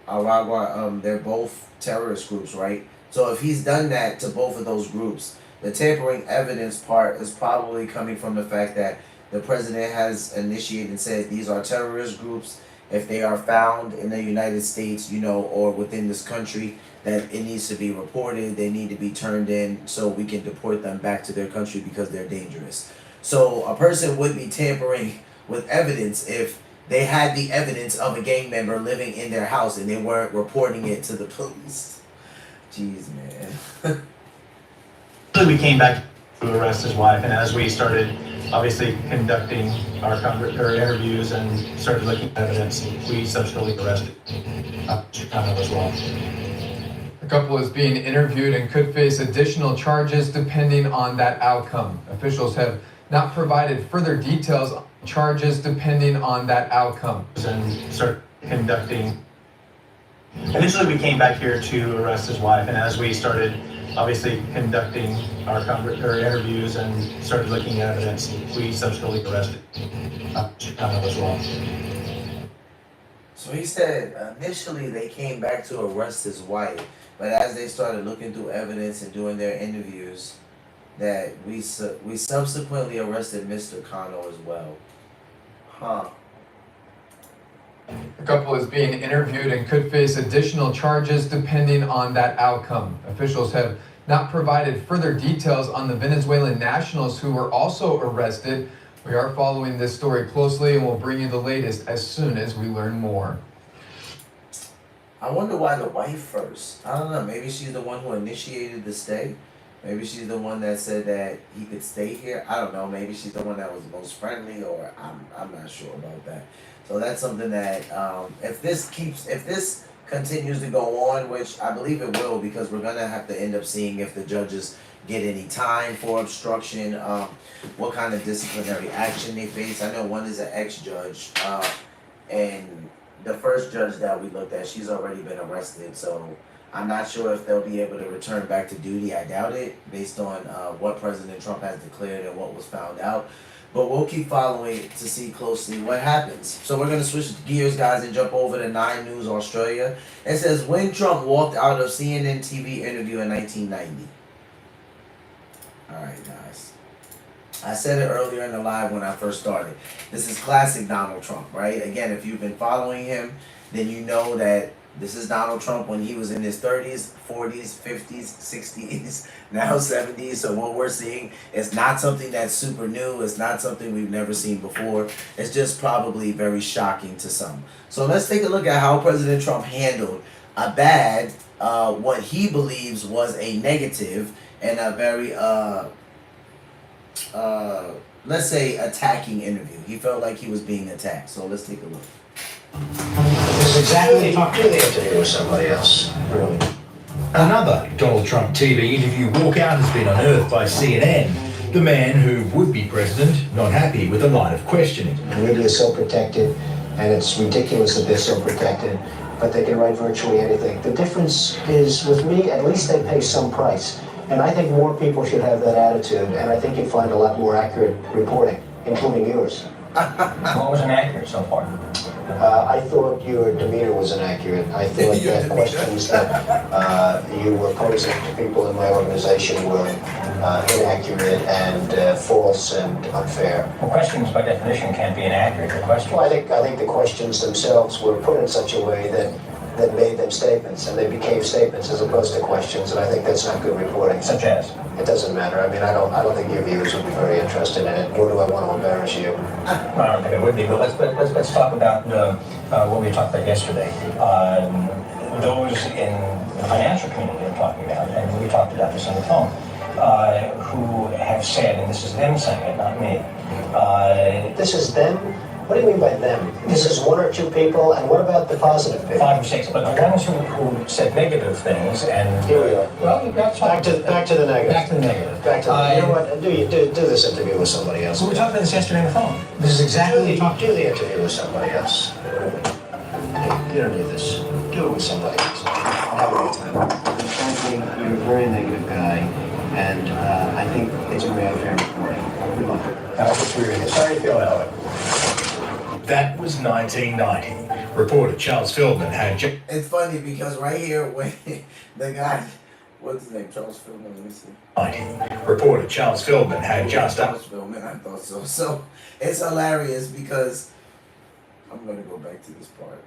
Aragua, they're both terrorist groups, right? So if he's done that to both of those groups, the tampering evidence part is probably coming from the fact that the president has initiated and said these are terrorist groups. If they are found in the United States, or within this country, that it needs to be reported. They need to be turned in so we can deport them back to their country because they're dangerous. So a person would be tampering with evidence if they had the evidence of a gang member living in their house and they weren't reporting it to the police. Jeez, man.
We came back to arrest his wife, and as we started obviously conducting our interviews and started looking at evidence, we subsequently arrested Chicano as well.
The couple is being interviewed and could face additional charges depending on that outcome. Officials have not provided further details on charges depending on that outcome.
And started conducting. Initially, we came back here to arrest his wife, and as we started obviously conducting our interviews and started looking at evidence, we subsequently arrested Chicano as well.
So he said initially they came back to arrest his wife, but as they started looking through evidence and doing their interviews, that we subsequently arrested Mr. Cano as well. Huh.
The couple is being interviewed and could face additional charges depending on that outcome. Officials have not provided further details on the Venezuelan nationals who were also arrested. We are following this story closely and will bring you the latest as soon as we learn more.
I wonder why the wife first. I don't know. Maybe she's the one who initiated the stay. Maybe she's the one that said that he could stay here. I don't know. Maybe she's the one that was the most friendly, or I'm not sure about that. So that's something that if this continues to go on, which I believe it will, because we're gonna have to end up seeing if the judges get any time for obstruction, what kind of disciplinary action they face. I know one is an ex-judge, and the first judge that we looked at, she's already been arrested. So I'm not sure if they'll be able to return back to duty. I doubt it, based on what President Trump has declared and what was found out. But we'll keep following it to see closely what happens. So we're going to switch gears, guys, and jump over to 9 News Australia. It says, when Trump walked out of CNN TV interview in 1990. All right, guys. I said it earlier in the live when I first started. This is classic Donald Trump, right? Again, if you've been following him, then you know that This is Donald Trump when he was in his 30s, 40s, 50s, 60s, now 70s. So what we're seeing is not something that's super new. It's not something we've never seen before. It's just probably very shocking to some. So let's take a look at how President Trump handled a bad, what he believes was a negative and a very, let's say, attacking interview. He felt like he was being attacked. So let's take a look.
This is exactly the interview with somebody else. Really.
Another Donald Trump TV interview walkout has been unearthed by CNN. The man who would be president not happy with the line of questioning.
The media is so protected, and it's ridiculous that they're so protected, but they can write virtually anything. The difference is, with me, at least they pay some price. And I think more people should have that attitude, and I think you'd find a lot more accurate reporting, including yours.
What was inaccurate so far?
I thought your demeanor was inaccurate. I thought that questions that you were posing to people in my organization were inaccurate and false and unfair.
Well, questions by definition can't be inaccurate. The questions.
Well, I think the questions themselves were put in such a way that made them statements, and they became statements as opposed to questions, and I think that's not good reporting.
Such as?
It doesn't matter. I mean, I don't think your viewers would be very interested in it, nor do I want to embarrass you.
Well, I don't think it would be, but let's talk about what we talked about yesterday. Those in the financial community are talking about, and we talked about this on the phone, who have said, and this is them saying it, not me.
This is them? What do you mean by them? This is one or two people, and what about the positive people?
5 or 6, but the ones who said negative things and...
Here we are.
Well, that's
Back to the negative.
Back to the negative.
Back to you know what? Do this interview with somebody else.
So we talked about this yesterday on the phone.
This is exactly do the interview with somebody else. You don't need this. Do it with somebody else. Have a good time. Frankly, you're a very negative guy, and I think it's a very unfair reporting. Good luck.
That's what's weird. Sorry to feel that way.
That was 1990. Reporter Charles Feldman had...
It's funny because right here, when the guy, what's his name, Charles Feldman, let me see.
90. Reporter Charles Feldman had just...
Charles Feldman, I thought so. So it's hilarious because, I'm going to go back to this part.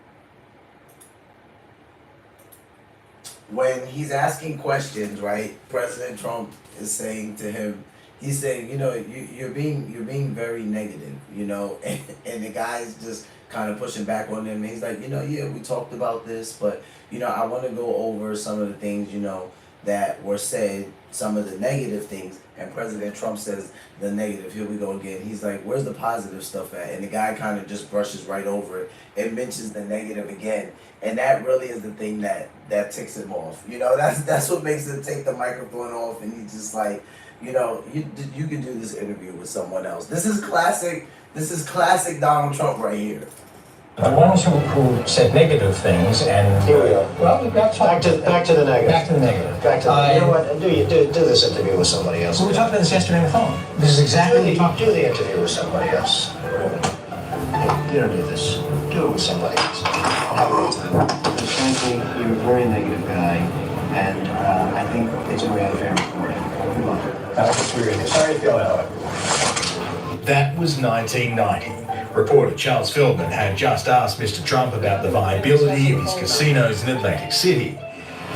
When he's asking questions, right, President Trump is saying to him, he's saying, you know, you're being very negative, you know, and the guy's just kind of pushing back on him. And he's like, you know, yeah, we talked about this, but, you know, I want to go over some of the things, you know, that were said, some of the negative things. And President Trump says the negative. Here we go again. He's like, where's the positive stuff at? And the guy kind of just brushes right over it and mentions the negative again. And that really is the thing that ticks him off. You know, that's what makes him take the microphone off. And he's just like, you know, you can do this interview with someone else. This is classic Donald Trump right here.
The ones who said negative things and...
Here we are.
Well, that's
back to the negative.
Back to the negative.
Back to you know what? Do this interview with somebody else.
So we talked about this yesterday on the phone.
This is exactly do the interview with somebody else. You don't need this. Do it with somebody else. Have a good time. Frankly, you're a very negative guy, and I think it's a very unfair reporting. Good luck.
That's what's weird. Sorry to feel that way.
That was 1990. Reporter Charles Feldman had just asked Mr. Trump about the viability of his casinos in Atlantic City.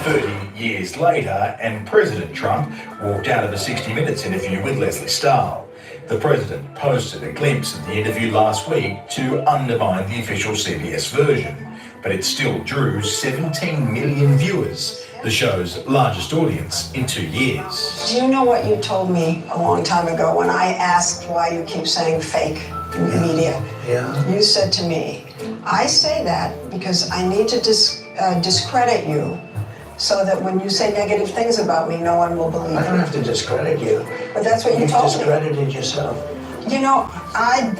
30 years later, and President Trump walked out of a 60 Minutes interview with Leslie Stahl. The president posted a glimpse of the interview last week to undermine the official CBS version, but it still drew 17 million viewers, the show's largest audience in 2 years.
Do you know what you told me a long time ago when I asked why you keep saying fake in the media?
Yeah.
You said to me, I say that because I need to discredit you so that when you say negative things about me, no one will believe
I don't
you.
have to discredit you.
But that's what you
You've
told me.
discredited yourself.
You know, I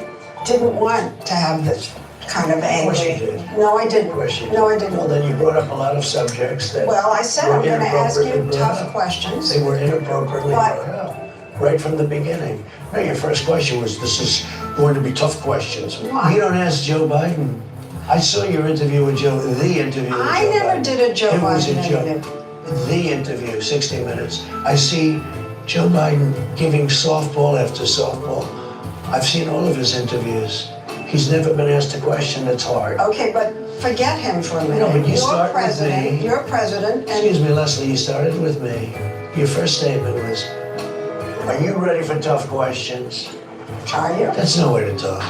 didn't want to have this kind of angry.
Of course you did.
No, I didn't.
Of course you did.
No, I didn't.
Well, then you brought up a lot of subjects that
Well, I said
were
I'm going to ask you
inappropriately brought
tough
up.
questions.
They were inappropriately
But-
brought up, right from the beginning. No, your first question was, this is going to be tough questions.
Why?
You don't ask Joe Biden. I saw your interview with Joe, the interview with
I
Joe
never
Biden.
did a Joe
It was
Biden
a Joe.
interview.
The interview, 60 Minutes. I see Joe Biden giving softball after softball. I've seen all of his interviews. He's never been asked a question that's hard.
Okay, but forget him for a minute.
No, but you
You're
start with
president.
me.
You're president, and
Excuse me, Leslie, you started with me. Your first statement was, are you ready for tough questions?
are you?
That's no way to talk.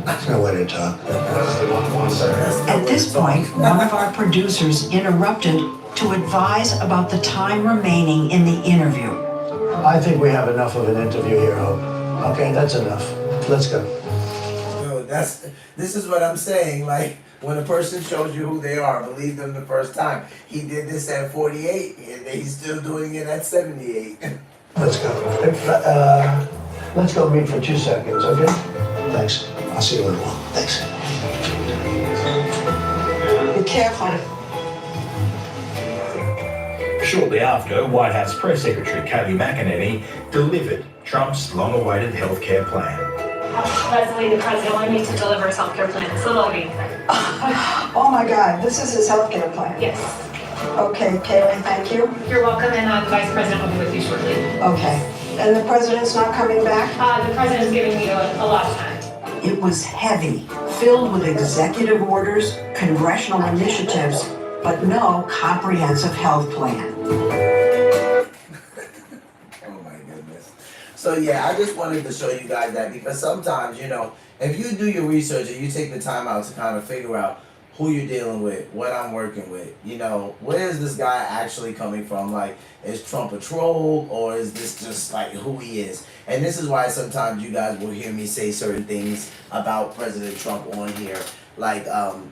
That's no way to talk.
At this point, one of our producers interrupted to advise about the time remaining in the interview.
I think we have enough of an interview here, Hope. Okay, that's enough. Let's go.
No, this is what I'm saying. Like, when a person shows you who they are, believe them the first time. He did this at 48, and he's still doing it at 78.
Let's go. Let's go meet for 2 seconds, okay? Thanks. I'll see you in a while. Thanks.
Be careful.
Shortly after, White House Press Secretary Kayleigh McEnany delivered Trump's long-awaited healthcare plan.
Leslie, the president wanted me to deliver his healthcare plan. It's the loading.
Oh my God, this is his healthcare plan.
Yes.
Okay, Kayleigh, thank you.
You're welcome, and the vice president will be with you shortly.
Okay. And the president's not coming back?
The president is giving me a lot of time.
It was heavy, filled with executive orders, congressional initiatives, but no comprehensive health plan.
Oh my goodness. So yeah, I just wanted to show you guys that because sometimes, you know, if you do your research and you take the time out to kind of figure out who you're dealing with, what I'm working with, you know, where is this guy actually coming from? Like, is Trump a troll or is this just like who he is? And this is why sometimes you guys will hear me say certain things about President Trump on here. Like,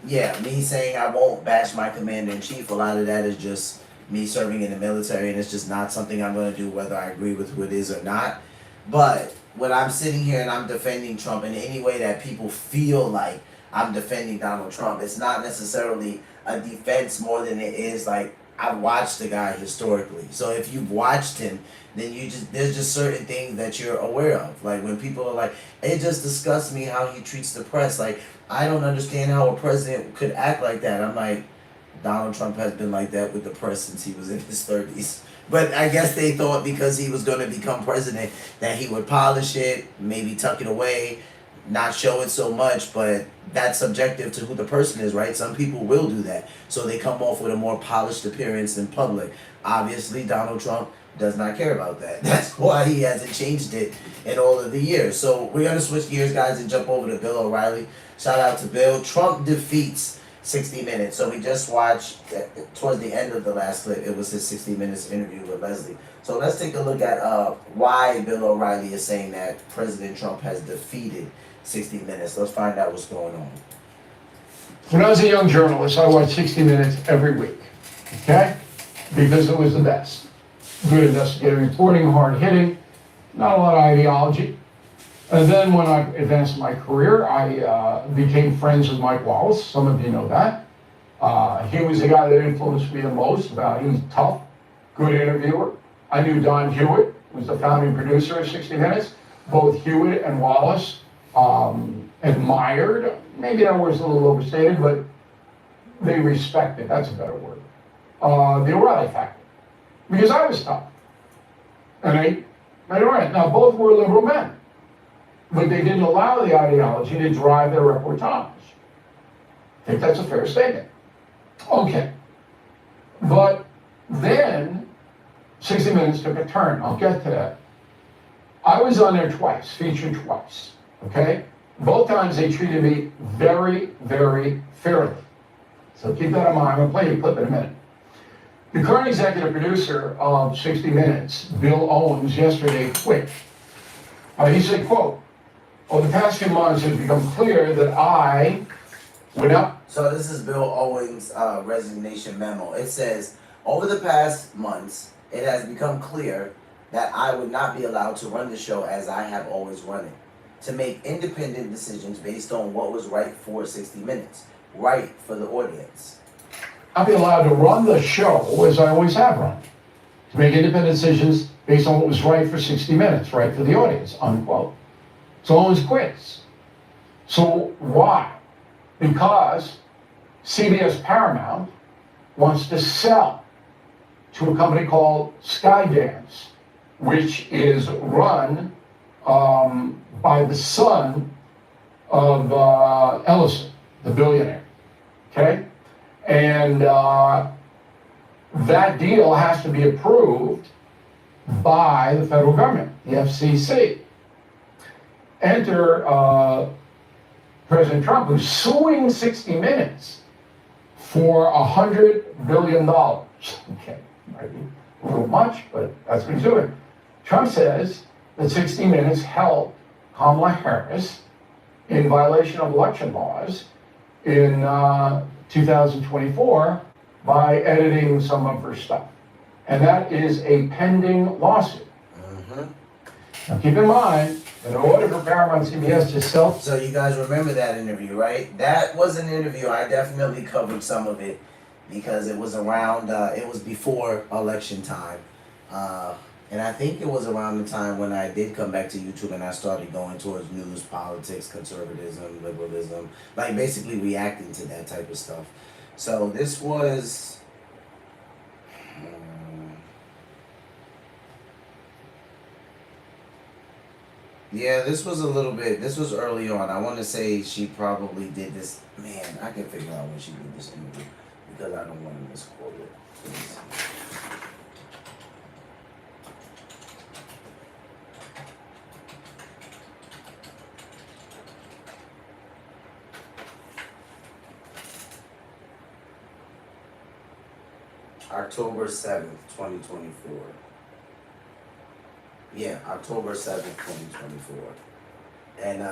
yeah, me saying I won't bash my commander-in-chief, a lot of that is just me serving in the military, and it's just not something I'm going to do whether I agree with who it is or not. But when I'm sitting here and I'm defending Trump in any way that people feel like I'm defending Donald Trump, it's not necessarily a defense more than it is like I've watched the guy historically. So if you've watched him, then there's just certain things that you're aware of. Like when people are like, it just disgusts me how he treats the press. Like, I don't understand how a president could act like that. I'm like, Donald Trump has been like that with the press since he was in his 30s. But I guess they thought because he was going to become president that he would polish it, maybe tuck it away, not show it so much, but that's subjective to who the person is, right? Some people will do that. So they come off with a more polished appearance in public. Obviously, Donald Trump does not care about that. That's why he hasn't changed it in all of the years. So we're going to switch gears, guys, and jump over to Bill O'Reilly. Shout out to Bill. Trump defeats 60 Minutes. So we just watched, towards the end of the last clip, it was his 60 Minutes interview with Leslie. So let's take a look at why Bill O'Reilly is saying that President Trump has defeated 60 Minutes. Let's find out what's going on.
When I was a young journalist, I watched 60 Minutes every week, okay? Because it was the best. Good investigative reporting, hard hitting, not a lot of ideology. And then when I advanced my career, I became friends with Mike Wallace. Some of you know that. He was the guy that influenced me the most. He's tough, good interviewer. I knew Don Hewitt, who was the founding producer of 60 Minutes. Both Hewitt and Wallace admired, maybe that word's a little overstated, but they respected, that's a better word, the O'Reilly factor. Because I was tough. And they made it right. Now, both were liberal men, but they didn't allow the ideology to drive their reportage. I think that's a fair statement. Okay. But then 60 Minutes took a turn. I'll get to that. I was on there twice, featured twice. Okay? Both times they treated me very, very fairly. So keep that in mind. I'm going to play you a clip in a minute. The current executive producer of 60 Minutes, Bill Owens, yesterday quit. He said, quote, over the past few months it has become clear that I went up.
So this is Bill Owens' resignation memo. It says, over the past months, it has become clear that I would not be allowed to run the show as I have always run it, to make independent decisions based on what was right for 60 Minutes, right for the audience.
I'll be allowed to run the show as I always have run, to make independent decisions based on what was right for 60 Minutes, right for the audience, unquote. So Owens quits. So why? Because CBS Paramount wants to sell to a company called Skydance, which is run by the son of Ellison, the billionaire, okay? And that deal has to be approved by the federal government, the FCC. Enter President Trump, who's suing 60 Minutes for $100 billion. Okay, might be a little much, but that's what he's doing. Trump says that 60 Minutes helped Kamala Harris in violation of election laws in 2024 by editing some of her stuff. And that is a pending lawsuit. Now keep in mind, in order for Paramount CBS to sell...
So you guys remember that interview, right? That was an interview. I definitely covered some of it because it was around, it was before election time. And I think it was around the time when I did come back to YouTube and I started going towards news, politics, conservatism, liberalism, like basically reacting to that type of stuff. So this was... yeah, this was a little bit, this was early on. I want to say she probably did this. Man, I can figure out when she did this interview because I don't want to misquote it. Please. October 7th, 2024. Yeah, October 7th, 2024. And,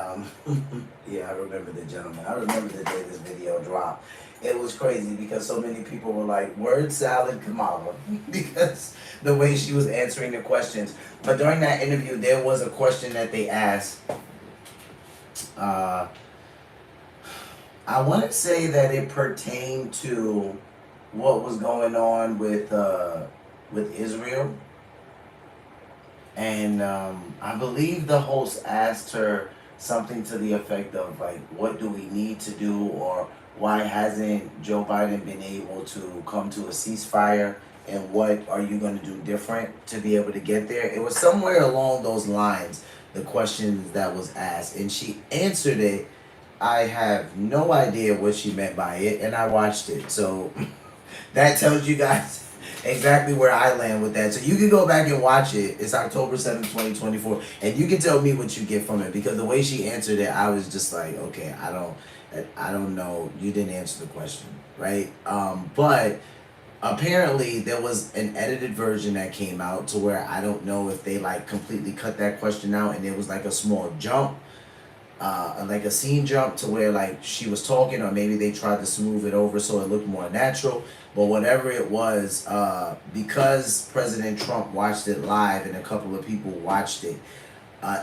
yeah, I remember the gentleman. I remember the day this video dropped. It was crazy because so many people were like, word salad Kamala, because the way she was answering the questions. But during that interview, there was a question that they asked. I want to say that it pertained to what was going on with Israel. And I believe the host asked her something to the effect of like, what do we need to do, or why hasn't Joe Biden been able to come to a ceasefire, and what are you going to do different to be able to get there? It was somewhere along those lines, the questions that was asked, and she answered it. I have no idea what she meant by it, and I watched it. So that tells you guys exactly where I land with that. So you can go back and watch it. It's October 7th, 2024. And you can tell me what you get from it. Because the way she answered it, I was just like, okay, I don't know. You didn't answer the question, right? But apparently there was an edited version that came out to where I don't know if they like completely cut that question out and it was like a small jump. Like a scene jump to where like she was talking, or maybe they tried to smooth it over so it looked more natural. But whatever it was, because President Trump watched it live and a couple of people watched it,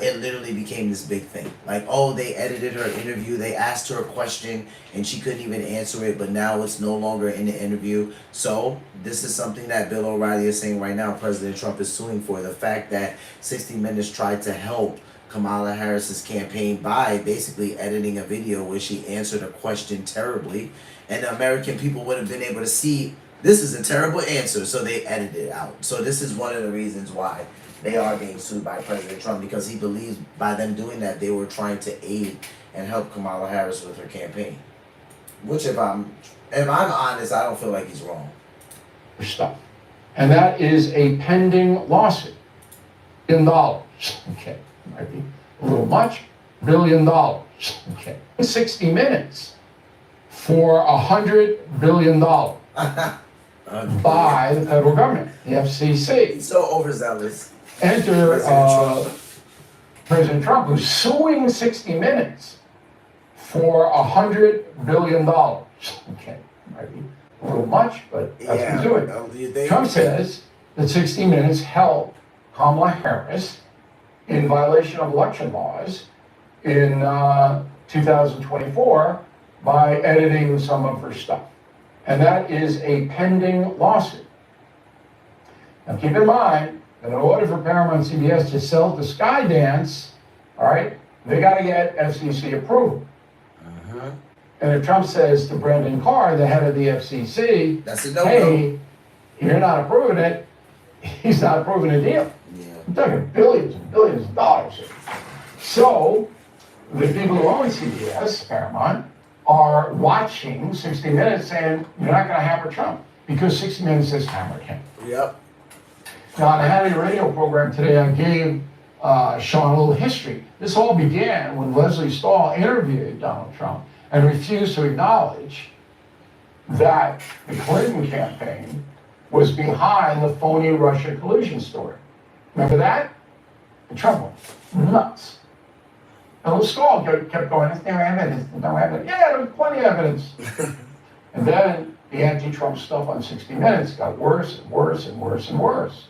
it literally became this big thing. Like, oh, they edited her interview, they asked her a question and she couldn't even answer it, but now it's no longer in the interview. So this is something that Bill O'Reilly is saying right now President Trump is suing for. The fact that 60 Minutes tried to help Kamala Harris's campaign by basically editing a video where she answered a question terribly, and the American people would have been able to see this is a terrible answer, so they edited it out. So this is one of the reasons why they are being sued by President Trump, because he believes by them doing that they were trying to aid and help Kamala Harris with her campaign. Which if I'm honest, I don't feel like he's wrong.
Stuff. And that is a pending lawsuit in dollars. Okay. Might be a little much, $1 billion. Okay. 60 Minutes for $100 billion by the federal government, the FCC.
So overzealous.
Enter President Trump, who's suing 60 Minutes for $100 billion. Okay. Might be a little much, but that's what he's doing. Trump says that 60 Minutes helped Kamala Harris in violation of election laws in 2024 by editing some of her stuff. And that is a pending lawsuit. Now keep in mind that in order for Paramount CBS to sell to Skydance, all right, they got to get FCC approval. And if Trump says to Brendan Carr, the head of the FCC,
that's a no-no.
Hey, you're not approving it, he's not approving a deal. I'm talking billions and billions of dollars here. So, the people who own CBS, Paramount, are watching 60 Minutes saying, you're not going to hammer Trump because 60 Minutes has hammered him.
Yep.
Now, on the Hannity radio program today, I gave Sean a little history. This all began when Leslie Stahl interviewed Donald Trump and refused to acknowledge that the Clinton campaign was behind the phony Russia collusion story. Remember that? And Trump went nuts. And Stahl kept going, there's no evidence, there's no evidence. Yeah, there was plenty of evidence. And then the anti-Trump stuff on 60 Minutes got worse and worse and worse and worse.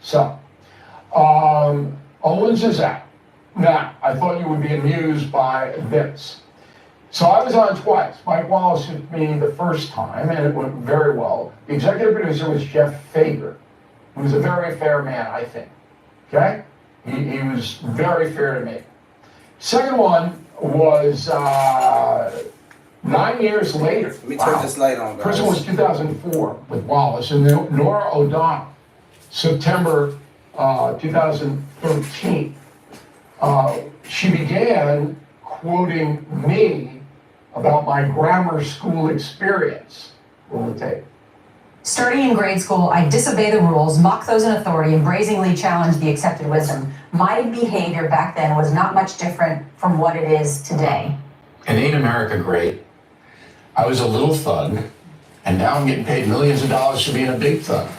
So, Owens is out. Now, I thought you would be amused by this. So I was on twice. Mike Wallace hit me the first time, and it went very well. The executive producer was Jeff Fager, who was a very fair man, I think. Okay? He was very fair to me. Second one was 9 years later.
Let me turn this light on, guys.
First one was 2004 with Wallace, and then Nora O'Donnell, September 2013. She began quoting me about my grammar school experience. Roll the tape.
Starting in grade school, I disobey the rules, mock those in authority, and brazenly challenge the accepted wisdom. My behavior back then was not much different from what it is today.
And ain't America great? I was a little thug, and now I'm getting paid millions of dollars for being a big thug.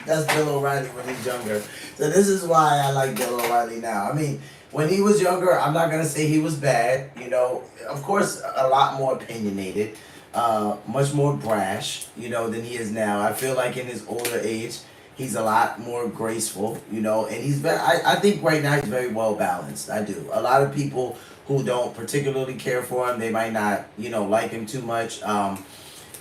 That's Bill O'Reilly when he's younger. So this is why I like Bill O'Reilly now. I mean, when he was younger, I'm not going to say he was bad. You know, of course, a lot more opinionated, much more brash, you know, than he is now. I feel like in his older age, he's a lot more graceful, you know, and he's very, I think right now he's very well balanced. I do. A lot of people who don't particularly care for him, they might not, you know, like him too much.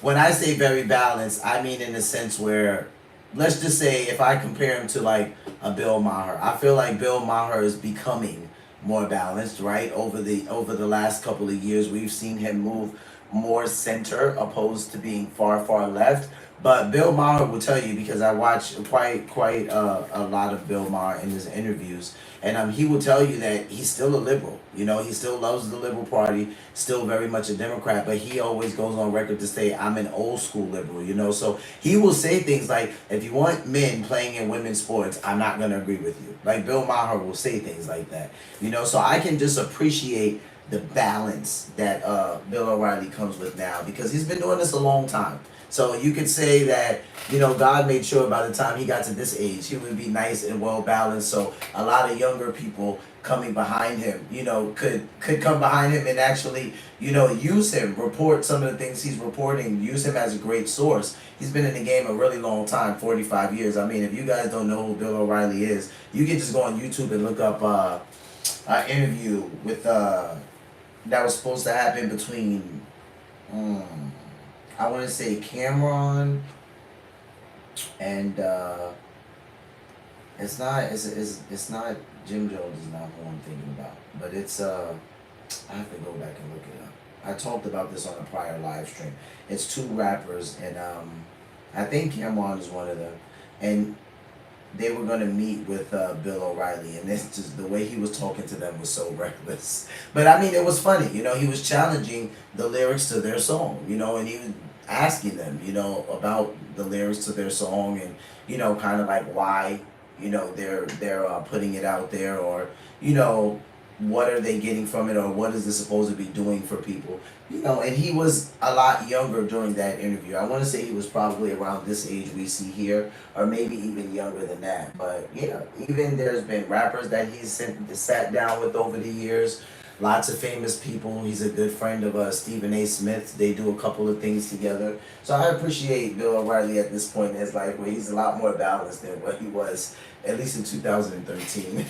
When I say very balanced, I mean in the sense where, let's just say if I compare him to like a Bill Maher, I feel like Bill Maher is becoming more balanced, right? Over the last couple of years, we've seen him move more center opposed to being far left. But Bill Maher will tell you, because I watch quite a lot of Bill Maher in his interviews, and he will tell you that he's still a liberal. You know, he still loves the Liberal Party, still very much a Democrat, but he always goes on record to say, I'm an old school liberal, you know? So he will say things like, if you want men playing in women's sports, I'm not going to agree with you. Like Bill Maher will say things like that, you know? So I can just appreciate the balance that Bill O'Reilly comes with now, because he's been doing this a long time. So you could say that, you know, God made sure by the time he got to this age, he would be nice and well balanced. So a lot of younger people coming behind him, you know, could come behind him and actually, you know, use him, report some of the things he's reporting, use him as a great source. He's been in the game a really long time, 45 years. I mean, if you guys don't know who Bill O'Reilly is, you can just go on YouTube and look up an interview with that was supposed to happen between I want to say Cameron and it's not Jim Jones is not who I'm thinking about, but it's I have to go back and look it up. I talked about this on a prior live stream. It's two rappers, and I think Cameron is one of them, and they were going to meet with Bill O'Reilly, and it's just the way he was talking to them was so reckless. But I mean, it was funny, you know. He was challenging the lyrics to their song, you know, and he was asking them, you know, about the lyrics to their song, and you know, kind of like why, you know, they're putting it out there, or you know, what are they getting from it, or what is this supposed to be doing for people, you know. And he was a lot younger during that interview. I want to say he was probably around this age we see here, or maybe even younger than that. But yeah, even there's been rappers that he's sat down with over the years, lots of famous people. He's a good friend of Stephen A. Smith. They do a couple of things together. So I appreciate Bill O'Reilly at this point in his life, where he's a lot more balanced than what he was, at least in 2013.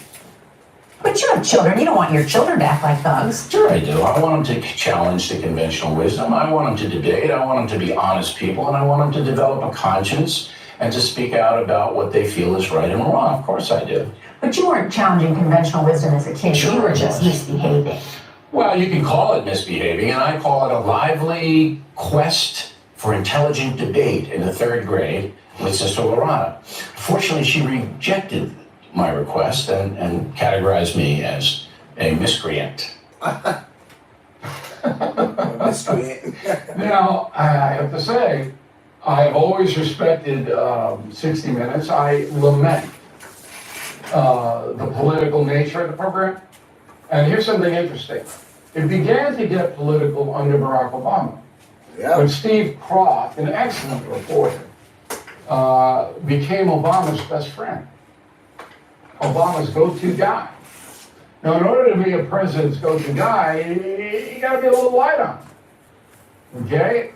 But you have children. You don't want your children to act like thugs.
Sure I do. I want them to challenge the conventional wisdom. I want them to debate. I want them to be honest people, and I want them to develop a conscience and to speak out about what they feel is right and wrong. Of course I do.
But you weren't challenging conventional wisdom as a kid.
Sure,
you were just misbehaving.
Well, you can call it misbehaving, and I call it a lively quest for intelligent debate in the third grade with Sister Lorana. Fortunately, she rejected my request and categorized me as a miscreant.
Miscreant.
Now, I have to say, I've always respected 60 Minutes. I lament the political nature of the program. And here's something interesting. It began to get political under Barack Obama.
Yeah.
When Steve Croft, an excellent reporter, became Obama's best friend. Obama's go-to guy. Now, in order to be a president's go-to guy, you gotta be a little light on him. Okay?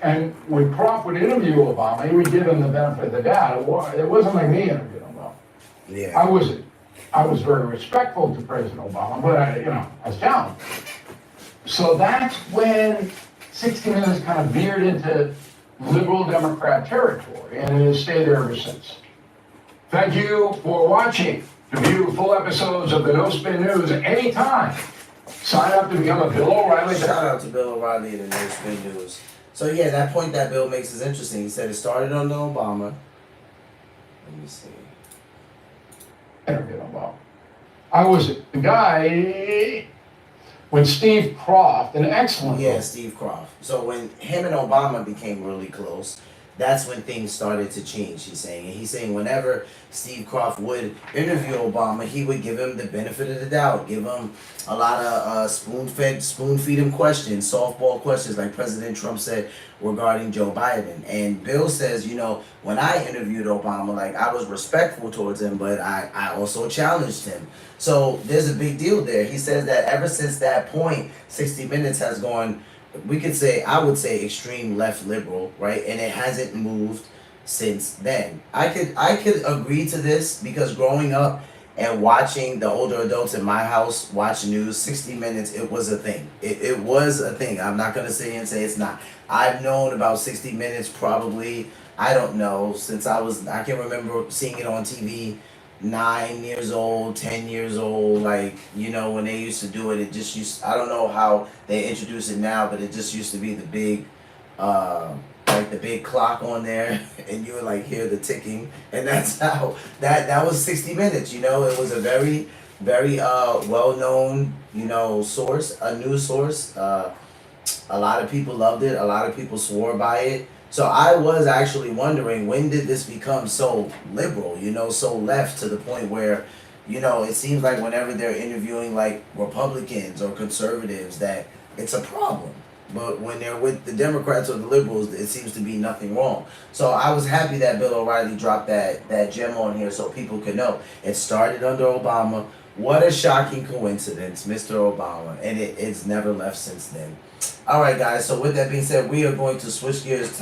And when Croft would interview Obama, he would give him the benefit of the doubt. It wasn't like me interviewing Obama.
Yeah.
I was very respectful to President Obama, but I was challenged. So that's when 60 Minutes kind of veered into liberal Democrat territory, and it has stayed there ever since. Thank you for watching. To view full episodes of the No Spin News anytime, sign up to become a Bill O'Reilly.
Shout out to Bill O'Reilly and the No Spin News. So yeah, that point that Bill makes is interesting. He said it started under Obama. Let me see.
Obama. I was the guy when Steve Croft, an excellent.
Yeah, Steve Croft. So when him and Obama became really close, that's when things started to change, he's saying. And he's saying whenever Steve Croft would interview Obama, he would give him the benefit of the doubt, give him a lot of spoon-feed him questions, softball questions, like President Trump said regarding Joe Biden. And Bill says, when I interviewed Obama, like, I was respectful towards him, but I also challenged him. So there's a big deal there. He says that ever since that point, 60 Minutes has gone, I would say extreme left liberal, right? And it hasn't moved since then. I could agree to this because growing up and watching the older adults in my house watch news, 60 Minutes, it was a thing. It was a thing. I'm not going to sit here and say it's not. I've known about 60 Minutes probably, I don't know, since I can remember seeing it on TV 9 years old, 10 years old, like, when they used to do it, it just used, I don't know how they introduce it now, but it just used to be the big, like the big clock on there, and you would like hear the ticking, and that's how, that was 60 Minutes, it was a very, very, well-known, source, a news source, a lot of people loved it, a lot of people swore by it. So I was actually wondering, when did this become so liberal, so left, to the point where, it seems like whenever they're interviewing like Republicans or conservatives that it's a problem. But when they're with the Democrats or the liberals, it seems to be nothing wrong. So I was happy that Bill O'Reilly dropped that gem on here so people could know. It started under Obama. What a shocking coincidence, Mr. Obama. And it's never left since then. All right, guys. So with that being said, we are going to switch gears.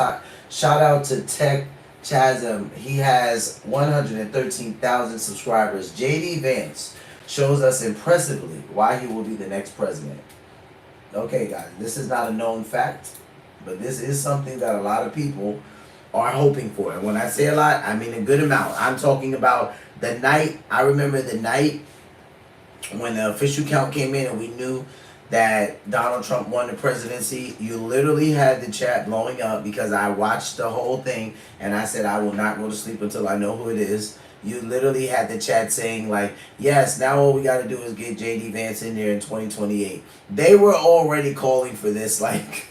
Shout out to Tech Chasm. He has 113,000 subscribers. JD Vance shows us impressively why he will be the next president. Okay, guys. This is not a known fact, but this is something that a lot of people are hoping for. And when I say a lot, I mean a good amount. I'm talking about the night. I remember the night when the official count came in and we knew that Donald Trump won the presidency. You literally had the chat blowing up because I watched the whole thing and I said I will not go to sleep until I know who it is. You literally had the chat saying like, yes, now all we got to do is get JD Vance in there in 2028. They were already calling for this like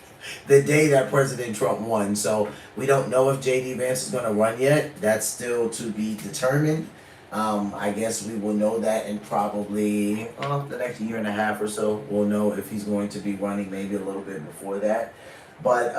the day that President Trump won. So we don't know if JD Vance is going to run yet. That's still to be determined. I guess we will know that in probably the next year and a half or so. We'll know if he's going to be running, maybe a little bit before that. But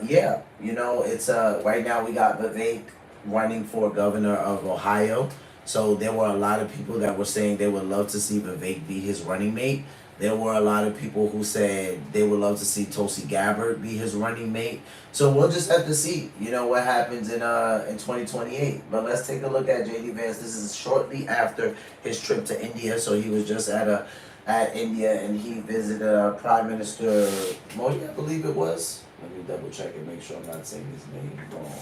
yeah, it's right now we got Vivek running for governor of Ohio. So there were a lot of people that were saying they would love to see Vivek be his running mate. There were a lot of people who said they would love to see Tulsi Gabbard be his running mate. So we'll just have to see, what happens in 2028. But let's take a look at JD Vance. This is shortly after his trip to India. So he was just at India and he visited Prime Minister Modi, I believe it was. Let me double check and make sure I'm not saying his name wrong.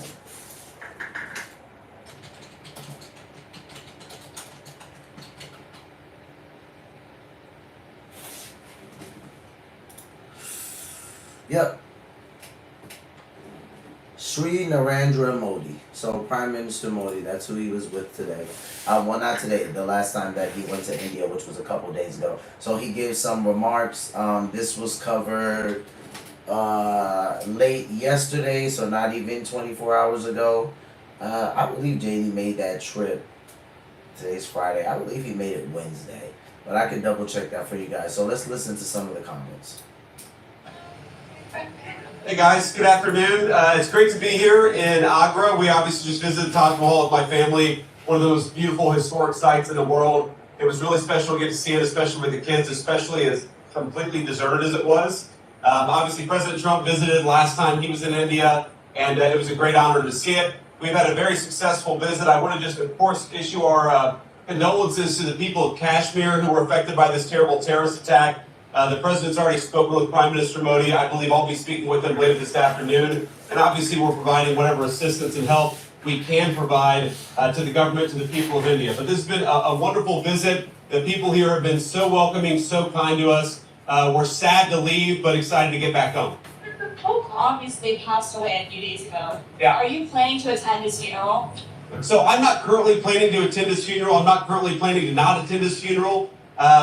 Yep. Sri Narendra Modi. So Prime Minister Modi, that's who he was with today. Well, not today, the last time that he went to India, which was a couple days ago. So he gave some remarks. This was covered late yesterday, so not even 24 hours ago. I believe JD made that trip. Today's Friday. I believe he made it Wednesday. But I can double check that for you guys. So let's listen to some of the comments.
Hey guys, good afternoon. It's great to be here in Agra. We obviously just visited Taj Mahal with my family, one of the most beautiful historic sites in the world. It was really special to get to see it, especially with the kids, especially as completely deserted as it was. Obviously, President Trump visited last time he was in India, and it was a great honor to see it. We've had a very successful visit. I want to just, of course, issue our condolences to the people of Kashmir who were affected by this terrible terrorist attack. The president's already spoken with Prime Minister Modi. I believe I'll be speaking with him later this afternoon. And obviously, we're providing whatever assistance and help we can provide to the government, to the people of India. But this has been a wonderful visit. The people here have been so welcoming, so kind to us. We're sad to leave, but excited to get back home.
The Pope obviously passed away a few days ago.
Yeah.
Are you planning to attend his funeral?
So I'm not currently planning to attend his funeral. I'm not currently planning to not attend his funeral.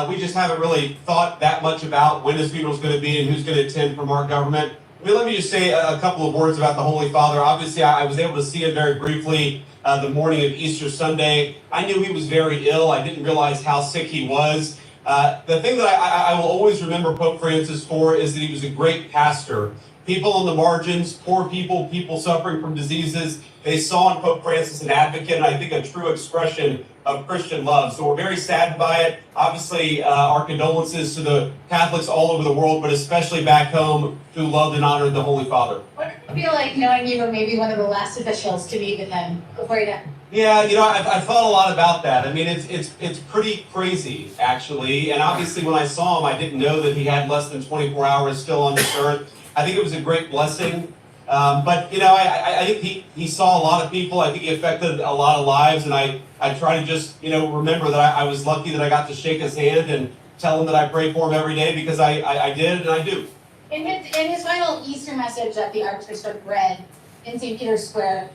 We just haven't really thought that much about when his funeral is going to be and who's going to attend from our government. Let me just say a couple of words about the Holy Father. Obviously, I was able to see him very briefly the morning of Easter Sunday. I knew he was very ill. I didn't realize how sick he was. The thing that I will always remember Pope Francis for is that he was a great pastor. People on the margins, poor people, people suffering from diseases, they saw in Pope Francis an advocate, and I think a true expression of Christian love. So we're very saddened by it. Obviously, our condolences to the Catholics all over the world, but especially back home who loved and honored the Holy Father.
What did it feel like knowing you were maybe one of the last officials to meet with him before you died?
Yeah, I've thought a lot about that. I mean, it's pretty crazy, actually. And obviously, when I saw him, I didn't know that he had less than 24 hours still on this earth. I think it was a great blessing. But I think he saw a lot of people. I think he affected a lot of lives, and I try to just remember that I was lucky that I got to shake his hand and tell him that I pray for him every day, because I did and I do.
In his final Easter message that the Archbishop read in St. Peter's Square,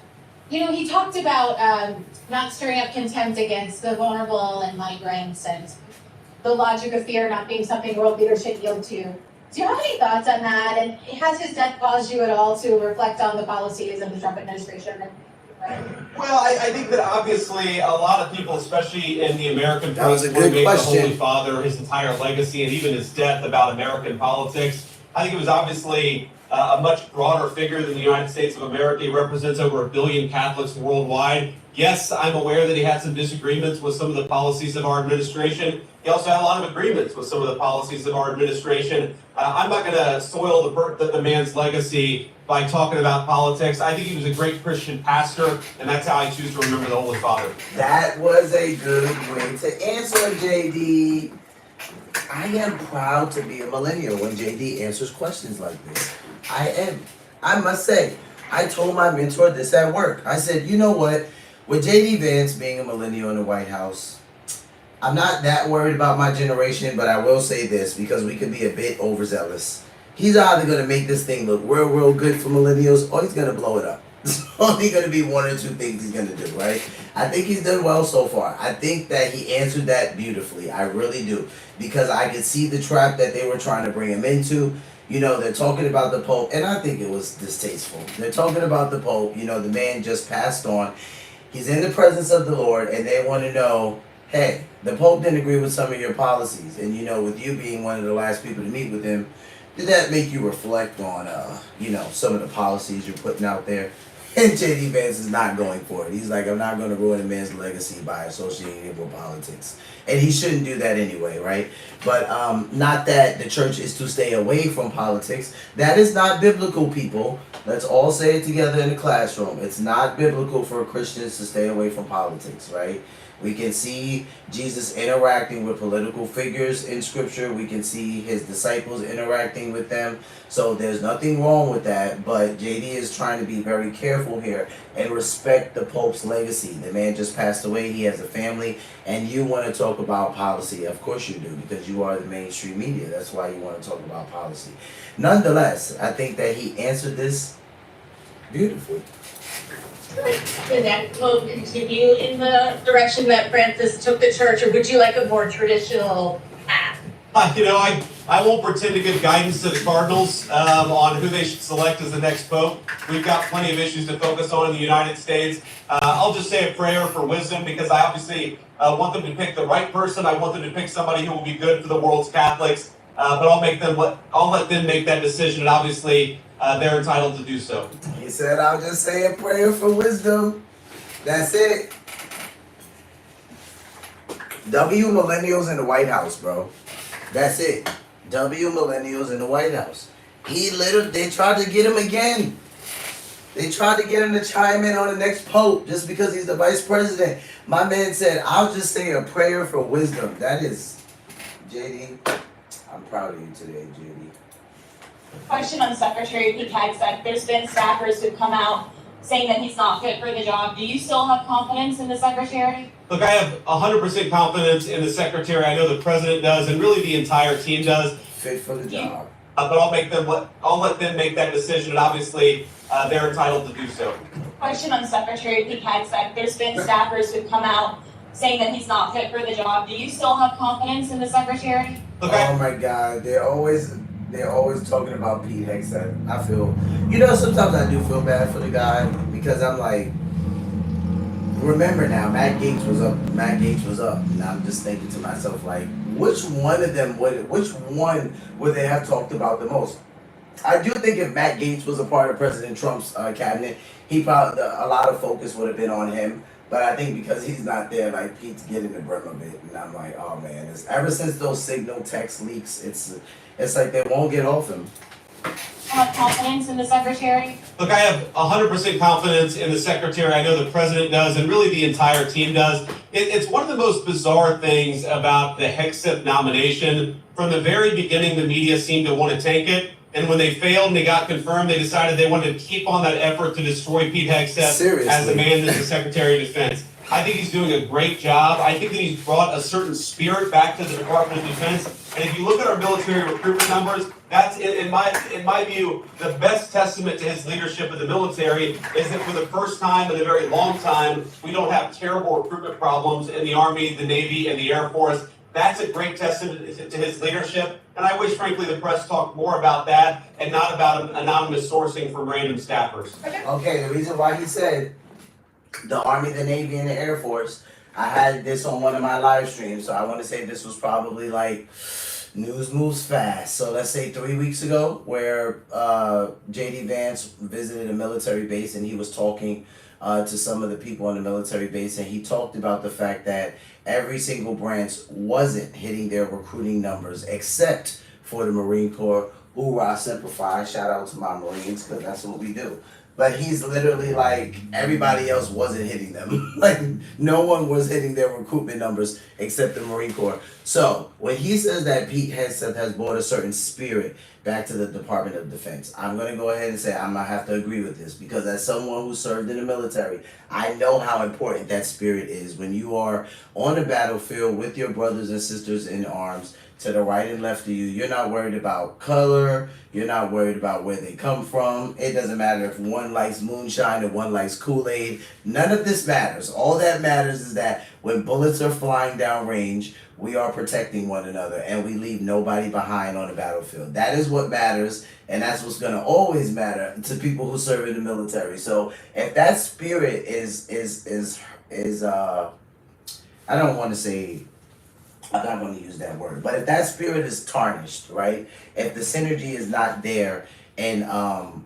he talked about not stirring up contempt against the vulnerable and migrants, and the logic of fear not being something world leaders should yield to. Do you have any thoughts on that? And has his death caused you at all to reflect on the policies of the Trump administration?
Well, I think that obviously a lot of people, especially in the American
That was a
press,
good
made
question.
the Holy Father, his entire legacy, and even his death about American politics. I think it was obviously a much broader figure than the United States of America. He represents over 1 billion Catholics worldwide. Yes, I'm aware that he had some disagreements with some of the policies of our administration. He also had a lot of agreements with some of the policies of our administration. I'm not going to soil the man's legacy by talking about politics. I think he was a great Christian pastor, and that's how I choose to remember the Holy Father.
That was a good way to answer, JD. I am proud to be a millennial when JD answers questions like this. I am. I must say, I told my mentor this at work. I said, you know what? With JD Vance being a millennial in the White House, I'm not that worried about my generation, but I will say this because we could be a bit overzealous. He's either going to make this thing look real good for millennials, or he's going to blow it up. It's only going to be one or two things he's going to do, right? I think he's done well so far. I think that he answered that beautifully. I really do. Because I could see the trap that they were trying to bring him into. They're talking about the Pope, and I think it was distasteful. They're talking about the Pope. The man just passed on. He's in the presence of the Lord, and they want to know, hey, the Pope didn't agree with some of your policies. And, with you being one of the last people to meet with him, did that make you reflect on, some of the policies you're putting out there? And JD Vance is not going for it. He's like, I'm not going to ruin a man's legacy by associating him with politics. And he shouldn't do that anyway, right? But not that the church is to stay away from politics. That is not biblical, people. Let's all say it together in the classroom. It's not biblical for Christians to stay away from politics, right? We can see Jesus interacting with political figures in Scripture. We can see his disciples interacting with them. So there's nothing wrong with that. But JD is trying to be very careful here and respect the Pope's legacy. The man just passed away. He has a family. And you want to talk about policy. Of course you do, because you are the mainstream media. That's why you want to talk about policy. Nonetheless, I think that he answered this beautifully.
The next vote continue in the direction that Francis took the church, or would you like a more traditional path?
I won't pretend to give guidance to the Cardinals on who they should select as the next pope. We've got plenty of issues to focus on in the United States. I'll just say a prayer for wisdom because I obviously want them to pick the right person. I want them to pick somebody who will be good for the world's Catholics. But I'll let them make that decision, and obviously they're entitled to do so.
He said, "I'll just say a prayer for wisdom." That's it. W millennials in the White House, bro. That's it. W millennials in the White House. They tried to get him again. They tried to get him to chime in on the next pope just because he's the vice president. My man said, "I'll just say a prayer for wisdom." That is, JD, I'm proud of you today, JD.
Question on Secretary Pete Hegseth. There's been staffers who've come out saying that he's not fit for the job. Do you still have confidence in the secretary?
Look, I have 100% confidence in the secretary. I know the president does, and really the entire team does.
Fit for the job.
But I'll let them make that decision, and obviously they're entitled to do so.
Question on Secretary Pete Hegseth. There's been staffers who've come out saying that he's not fit for the job. Do you still have confidence in the secretary?
Oh my God, they're always talking about Pete Hegseth. I feel, sometimes I do feel bad for the guy because I'm like, remember now, Matt Gaetz was up, and I'm just thinking to myself like, which one would they have talked about the most? I do think if Matt Gaetz was a part of President Trump's cabinet, a lot of focus would have been on him. But I think because he's not there, like Pete's getting the brim of it, and I'm like, oh man, ever since those signal text leaks, it's like they won't get off him.
Have confidence in the secretary?
Look, I have 100% confidence in the secretary. I know the president does, and really the entire team does. It's one of the most bizarre things about the Hegseth nomination. From the very beginning, the media seemed to want to tank it. And when they failed and they got confirmed, they decided they wanted to keep on that effort to destroy Pete Hegseth as the man that's the Secretary of Defense. I think he's doing a great job. I think that he's brought a certain spirit back to the Department of Defense. And if you look at our military recruitment numbers, that's, in my view, the best testament to his leadership of the military is that for the first time in a very long time, we don't have terrible recruitment problems in the Army, the Navy, and the Air Force. That's a great testament to his leadership. And I wish, frankly, the press talked more about that and not about anonymous sourcing from random staffers.
Okay, the reason why he said the Army, the Navy, and the Air Force, I had this on one of my live streams, so I want to say this was probably like news moves fast. So let's say 3 weeks ago, where JD Vance visited a military base and he was talking to some of the people on the military base, and he talked about the fact that every single branch wasn't hitting their recruiting numbers except for the Marine Corps. Hoorah, simplify. Shout out to my Marines, because that's what we do. But he's literally like, everybody else wasn't hitting them. Like, no one was hitting their recruitment numbers except the Marine Corps. So, when he says that Pete Hegseth has brought a certain spirit back to the Department of Defense, I'm going to go ahead and say I'm going to have to agree with this, because as someone who served in the military, I know how important that spirit is. When you are on the battlefield with your brothers and sisters in arms, to the right and left of you, you're not worried about color, you're not worried about where they come from. It doesn't matter if one likes moonshine or one likes Kool-Aid. None of this matters. All that matters is that when bullets are flying down range, we are protecting one another and we leave nobody behind on the battlefield. That is what matters, and that's what's going to always matter to people who serve in the military. So if that spirit is I don't want to say, I'm not going to use that word, but if that spirit is tarnished, right? If the synergy is not there and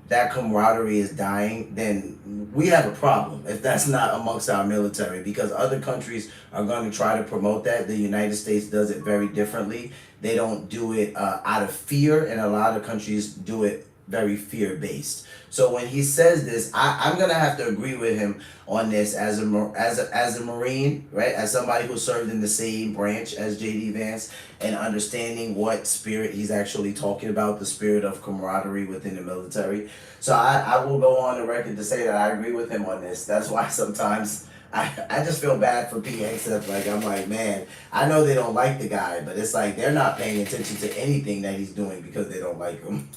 that camaraderie is dying, then we have a problem if that's not amongst our military, because other countries are going to try to promote that. The United States does it very differently. They don't do it out of fear, and a lot of countries do it very fear-based. So when he says this, I'm gonna have to agree with him on this as a Marine, right? As somebody who served in the same branch as JD Vance, and understanding what spirit he's actually talking about, the spirit of camaraderie within the military. So I will go on the record to say that I agree with him on this. That's why sometimes I just feel bad for Pete Hegseth. Like, I'm like, man, I know they don't like the guy, but it's like they're not paying attention to anything that he's doing because they don't like him.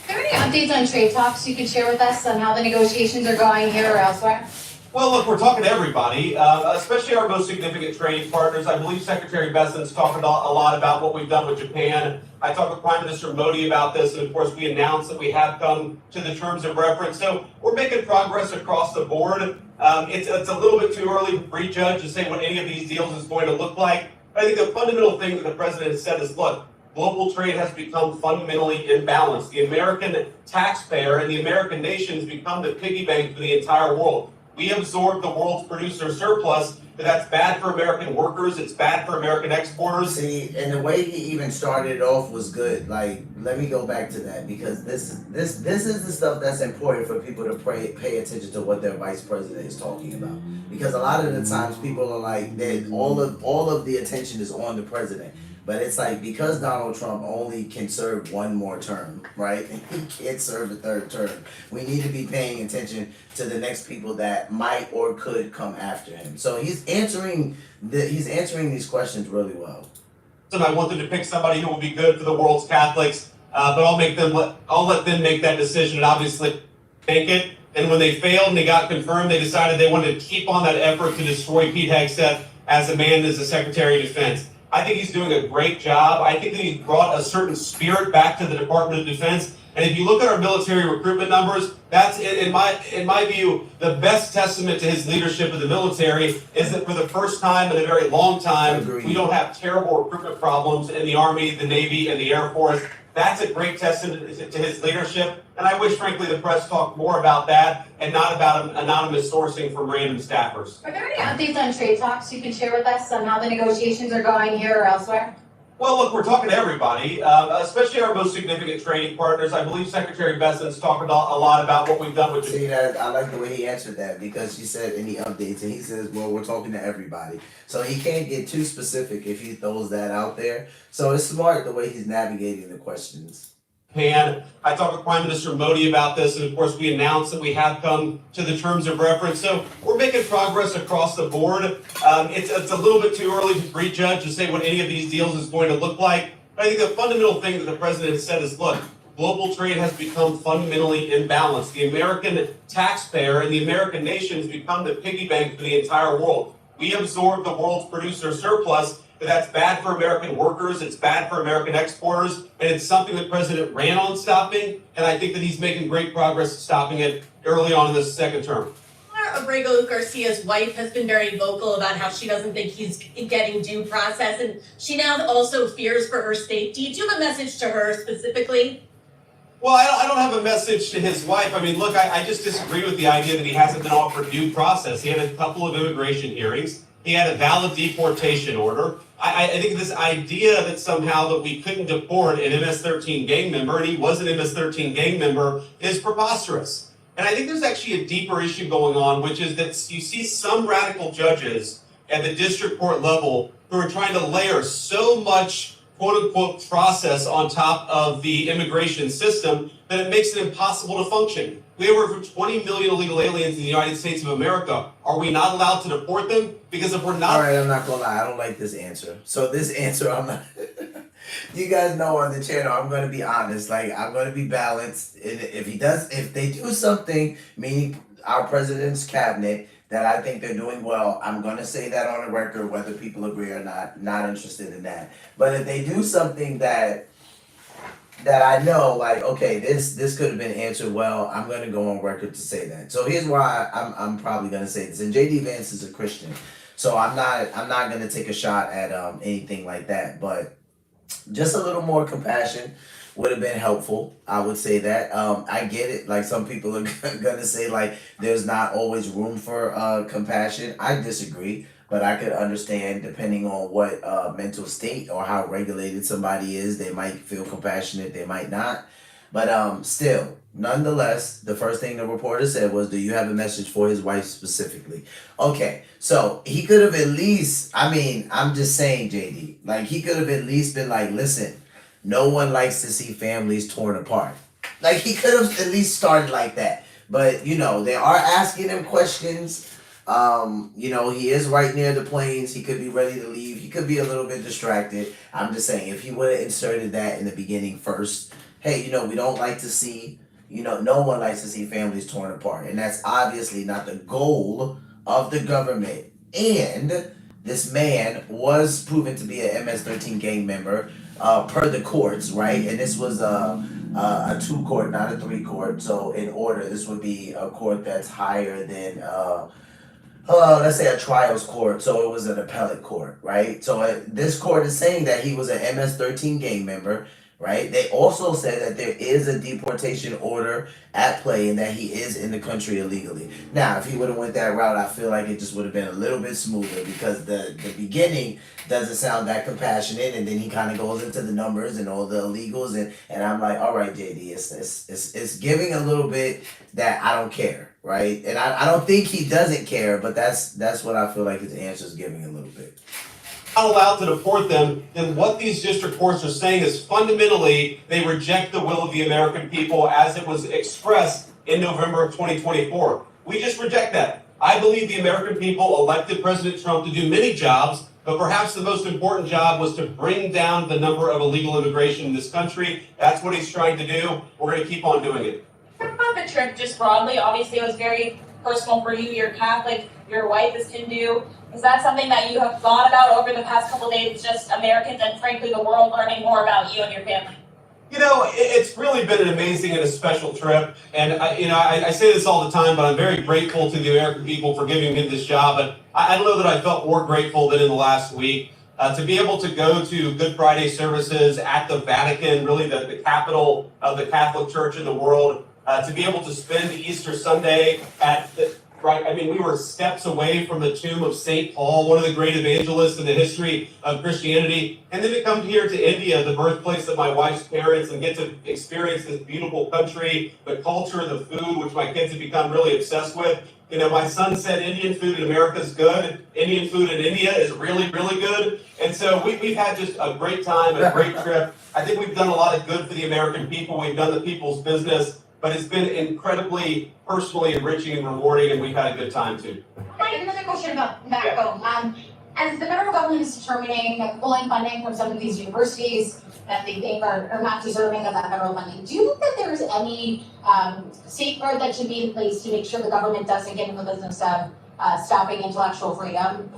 Are there any updates on trade talks you can share with us on how the negotiations are going here or elsewhere?
Well, look, we're talking to everybody, especially our most significant trading partners. I believe Secretary Bessent's talked a lot about what we've done with Japan. I talked with Prime Minister Modi about this, and of course, we announced that we have come to the terms of reference. So we're making progress across the board. It's a little bit too early to prejudge to say what any of these deals is going to look like. But I think the fundamental thing that the president has said is, look, global trade has become fundamentally imbalanced. The American taxpayer and the American nation has become the piggy bank for the entire world. We absorb the world's producer surplus, but that's bad for American workers. It's bad for American exporters.
See, and the way he even started off was good. Like, let me go back to that because this is the stuff that's important for people to pay attention to what their vice president is talking about. Because a lot of the times people are like, that all of the attention is on the president. But it's like, because Donald Trump only can serve one more term, right? He can't serve a third term. We need to be paying attention to the next people that might or could come after him. So he's answering these questions really well.
And I wanted to pick somebody who will be good for the world's Catholics, but I'll let them make that decision and obviously make it. And when they failed and they got confirmed, they decided they wanted to keep on that effort to destroy Pete Hegseth as a man as the Secretary of Defense. I think he's doing a great job. I think that he's brought a certain spirit back to the Department of Defense. And if you look at our military recruitment numbers, that's, in my view, the best testament to his leadership of the military is that for the first time in a very long time, we don't have terrible recruitment problems in the Army, the Navy, and the Air Force. That's a great testament to his leadership. And I wish, frankly, the press talked more about that and not about anonymous sourcing from random staffers.
Are there any updates on trade talks you can share with us on how the negotiations are going here or elsewhere?
Well, look, we're talking to everybody, especially our most significant trading partners. I believe Secretary Bessent's talked a lot about what we've done with Japan.
See, that I like the way he answered that because she said any updates, and he says, well, we're talking to everybody. So he can't get too specific if he throws that out there. So it's smart the way he's navigating the questions.
I talked with Prime Minister Modi about this, and of course we announced that we have come to the terms of reference. So we're making progress across the board. It's a little bit too early to prejudge to say what any of these deals is going to look like. But I think the fundamental thing that the president has said is, look, global trade has become fundamentally imbalanced. The American taxpayer and the American nation has become the piggy bank for the entire world. We absorb the world's producer surplus. But that's bad for American workers, it's bad for American exporters, and it's something the president ran on stopping, and I think that he's making great progress stopping it early on in this second term.
Abrego Garcia's wife has been very vocal about how she doesn't think he's getting due process, and she now also fears for her safety. Do you have a message to her specifically?
Well, I don't have a message to his wife. I mean, look, I just disagree with the idea that he hasn't been offered due process. He had a couple of immigration hearings. He had a valid deportation order. I think this idea that somehow that we couldn't deport an MS-13 gang member, and he was an MS-13 gang member, is preposterous. And I think there's actually a deeper issue going on, which is that you see some radical judges at the district court level who are trying to layer so much quote-unquote process on top of the immigration system that it makes it impossible to function. We have over 20 million illegal aliens in the United States of America. Are we not allowed to deport them? Because if we're not...
All right, I'm not gonna lie, I don't like this answer. So this answer, I'm not... You guys know on the channel, I'm gonna be honest. Like, I'm gonna be balanced. And if they do something, meaning our president's cabinet, that I think they're doing well, I'm gonna say that on the record, whether people agree or not interested in that. But if they do something that I know, like, okay, this could have been answered well, I'm gonna go on record to say that. So here's why I'm probably gonna say this. And JD Vance is a Christian, so I'm not gonna take a shot at anything like that. But just a little more compassion would have been helpful. I would say that. I get it. Like, some people are gonna say like there's not always room for compassion. I disagree. But I could understand, depending on what mental state or how regulated somebody is, they might feel compassionate, they might not. But still, nonetheless, the first thing the reporter said was, do you have a message for his wife specifically? Okay, so he could have at least, I'm just saying, JD, like, he could have at least been like, listen, no one likes to see families torn apart. Like, he could have at least started like that. But, they are asking him questions. He is right near the planes. He could be ready to leave. He could be a little bit distracted. I'm just saying, if he would have inserted that in the beginning first, hey, we don't like to see, no one likes to see families torn apart, and that's obviously not the goal of the government. And this man was proven to be an MS-13 gang member, per the courts, right? And this was a 2-court, not a 3-court. So in order, this would be a court that's higher than let's say a trials court, so it was an appellate court, right? So this court is saying that he was an MS-13 gang member, right? They also said that there is a deportation order at play and that he is in the country illegally. Now, if he would have went that route, I feel like it just would have been a little bit smoother, because the beginning doesn't sound that compassionate, and then he kind of goes into the numbers and all the illegals, and I'm like, all right, JD, it's giving a little bit that I don't care, right? And I don't think he doesn't care, but that's what I feel like his answer is giving a little bit.
Not allowed to deport them, then what these district courts are saying is fundamentally they reject the will of the American people as it was expressed in November of 2024. We just reject that. I believe the American people elected President Trump to do many jobs, but perhaps the most important job was to bring down the number of illegal immigration in this country. That's what he's trying to do. We're going to keep on doing it.
Talk about the trip just broadly. Obviously, it was very personal for you. You're Catholic, your wife is Hindu. Is that something that you have thought about over the past couple of days, just Americans and frankly the world learning more about you and your family?
It's really been an amazing and a special trip. And, I say this all the time, but I'm very grateful to the American people for giving me this job. And I don't know that I felt more grateful than in the last week. To be able to go to Good Friday services at the Vatican, really the capital of the Catholic Church in the world, to be able to spend Easter Sunday we were steps away from the tomb of St. Paul, one of the great evangelists in the history of Christianity, and then to come here to India, the birthplace of my wife's parents, and get to experience this beautiful country, the culture, the food, which my kids have become really obsessed with. My son said Indian food in America is good. Indian food in India is really, really good. And so we've had just a great time, a great trip. I think we've done a lot of good for the American people. We've done the people's business. But it's been incredibly personally enriching and rewarding, and we've had a good time too.
Another question about back home. As the federal government is determining pulling funding from some of these universities that they think are not deserving of that federal funding, do you think that there's any safeguard that should be in place to make sure the government doesn't get in the business of stopping intellectual freedom?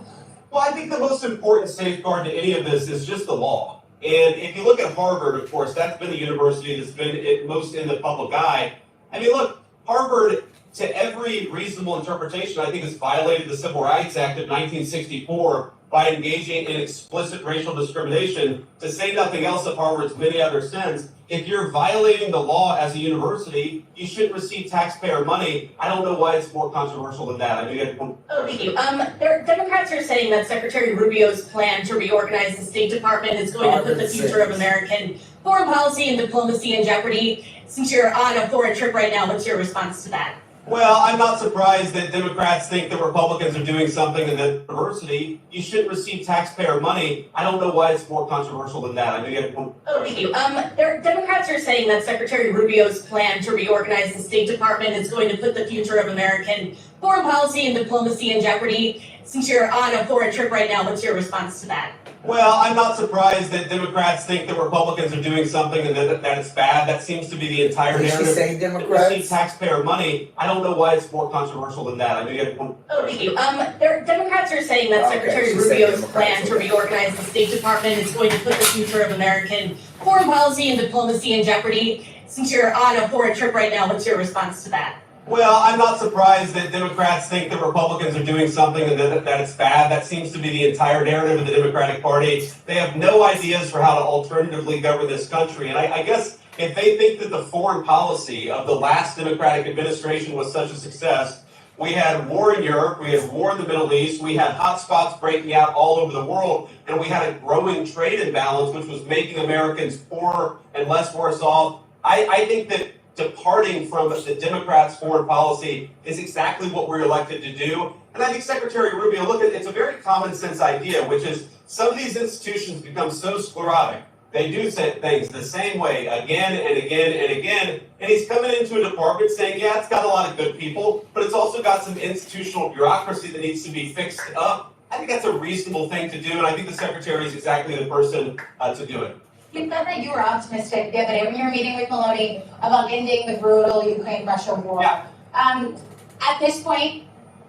Well, I think the most important safeguard to any of this is just the law. And if you look at Harvard, of course, that's been the university that's been most in the public eye. Look, Harvard, to every reasonable interpretation, I think has violated the Civil Rights Act of 1964 by engaging in explicit racial discrimination. To say nothing else of Harvard's many other sins, if you're violating the law as a university, you shouldn't receive taxpayer money. I don't know why it's more controversial than that.
Thank you. Democrats are saying that Secretary Rubio's plan to reorganize the State Department is going to put the future of American foreign policy and diplomacy in jeopardy. Since you're on a foreign trip right now, what's your response to that?
Well, I'm not surprised that Democrats think that Republicans are doing something in the university. You shouldn't receive taxpayer money. I don't know why it's more controversial than that.
Thank you. Democrats are saying that Secretary Rubio's plan to reorganize the State Department is going to put the future of American foreign policy and diplomacy in jeopardy. Since you're on a foreign trip right now, what's your response to that?
Well, I'm not surprised that Democrats think that Republicans are doing something and that it's bad. That seems to be the entire narrative.
Did she say Democrats?
Receive taxpayer money. I don't know why it's more controversial than that.
Thank you. Democrats are saying that Secretary Rubio's plan to reorganize the State Department is going to put the future of American foreign policy and diplomacy in jeopardy. Since you're on a foreign trip right now, what's your response to that?
Well, I'm not surprised that Democrats think that Republicans are doing something and that it's bad. That seems to be the entire narrative of the Democratic Party. They have no ideas for how to alternatively govern this country. And I guess if they think that the foreign policy of the last Democratic administration was such a success, we had war in Europe, we had war in the Middle East, we had hotspots breaking out all over the world, and we had a growing trade imbalance, which was making Americans poorer and less worse off. I think that departing from the Democrats' foreign policy is exactly what we're elected to do. And I think Secretary Rubio, it's a very common sense idea, which is some of these institutions become so sclerotic. They do things the same way again and again and again. And he's coming into a department saying, yeah, it's got a lot of good people, but it's also got some institutional bureaucracy that needs to be fixed up. I think that's a reasonable thing to do, and I think the Secretary is exactly the person to do it.
You said that you were optimistic the other day when you were meeting with Maloney about ending the brutal Ukraine-Russia war.
Yeah.
At this point,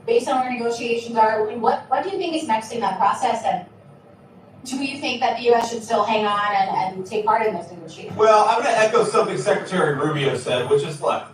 based on where negotiations are, what do you think is next in that process? And do you think that the U.S. should still hang on and take part in those negotiations?
Well, I'm going to echo something Secretary Rubio said, which is, look,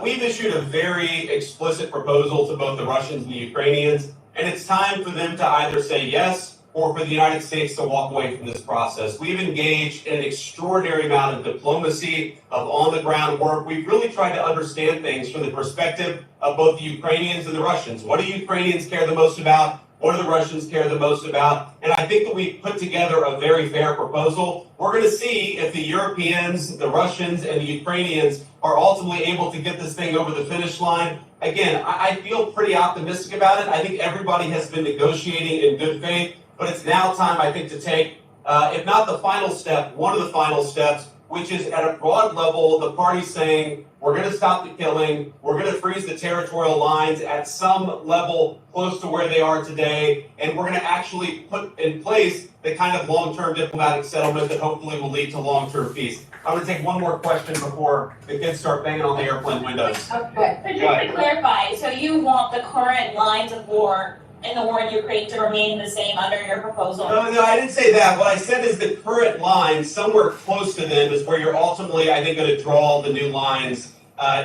we've issued a very explicit proposal to both the Russians and the Ukrainians, and it's time for them to either say yes or for the United States to walk away from this process. We've engaged in an extraordinary amount of diplomacy, of on-the-ground work. We've really tried to understand things from the perspective of both the Ukrainians and the Russians. What do Ukrainians care the most about? What do the Russians care the most about? And I think that we've put together a very fair proposal. We're going to see if the Europeans, the Russians, and the Ukrainians are ultimately able to get this thing over the finish line. Again, I feel pretty optimistic about it. I think everybody has been negotiating in good faith, but it's now time, I think, to take, if not the final step, one of the final steps, which is at a broad level, the parties saying, we're going to stop the killing, we're going to freeze the territorial lines at some level close to where they are today, and we're going to actually put in place the kind of long-term diplomatic settlement that hopefully will lead to long-term peace. I'm going to take one more question before the kids start banging on the airplane windows.
Okay.
But just to clarify, so you want the current lines of war in the war in Ukraine to remain the same under your proposal?
No, I didn't say that. What I said is the current lines, somewhere close to them, is where you're ultimately, I think, going to draw the new lines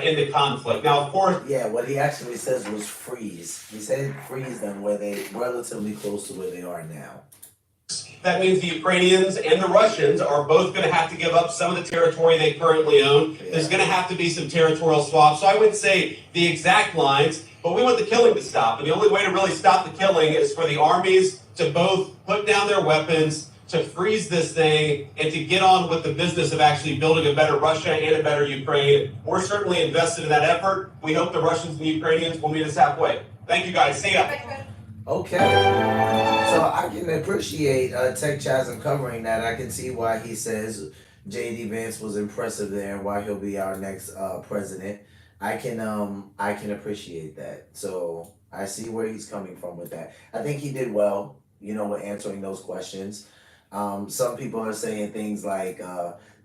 in the conflict. Now, of course.
Yeah, what he actually says was freeze. He said freeze them where they relatively close to where they are now.
That means the Ukrainians and the Russians are both going to have to give up some of the territory they currently own. Yeah. There's going to have to be some territorial swaps. So I wouldn't say the exact lines, but we want the killing to stop. And the only way to really stop the killing is for the armies to both put down their weapons, to freeze this thing, and to get on with the business of actually building a better Russia and a better Ukraine. We're certainly invested in that effort. We hope the Russians and the Ukrainians will meet us halfway. Thank you, guys. See ya.
Okay. So I can appreciate Tech Chasm covering that. I can see why he says JD Vance was impressive there and why he'll be our next president. I can appreciate that. So I see where he's coming from with that. I think he did well, with answering those questions. Some people are saying things like,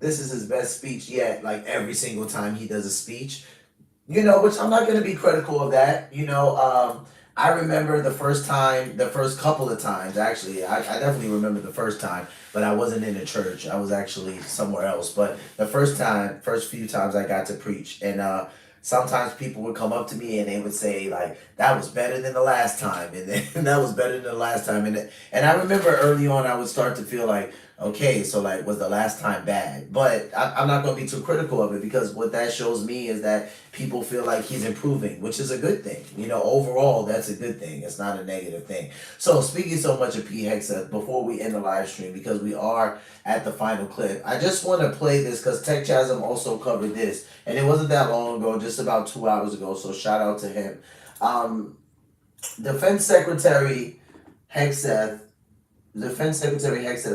this is his best speech yet, like every single time he does a speech, which I'm not going to be critical of that. I remember the first couple of times, actually, I definitely remember the first time, but I wasn't in a church. I was actually somewhere else. But the first few times I got to preach, and sometimes people would come up to me and they would say, like, that was better than the last time, and then that was better than the last time. And I remember early on I would start to feel like, okay, so like, was the last time bad? But I'm not going to be too critical of it, because what that shows me is that people feel like he's improving, which is a good thing. Overall, that's a good thing. It's not a negative thing. So speaking so much of P. Hexa, before we end the live stream, because we are at the final clip, I just want to play this because Tech Chasm also covered this. And it wasn't that long ago, just about 2 hours ago. So shout out to him. Defense Secretary Hegseth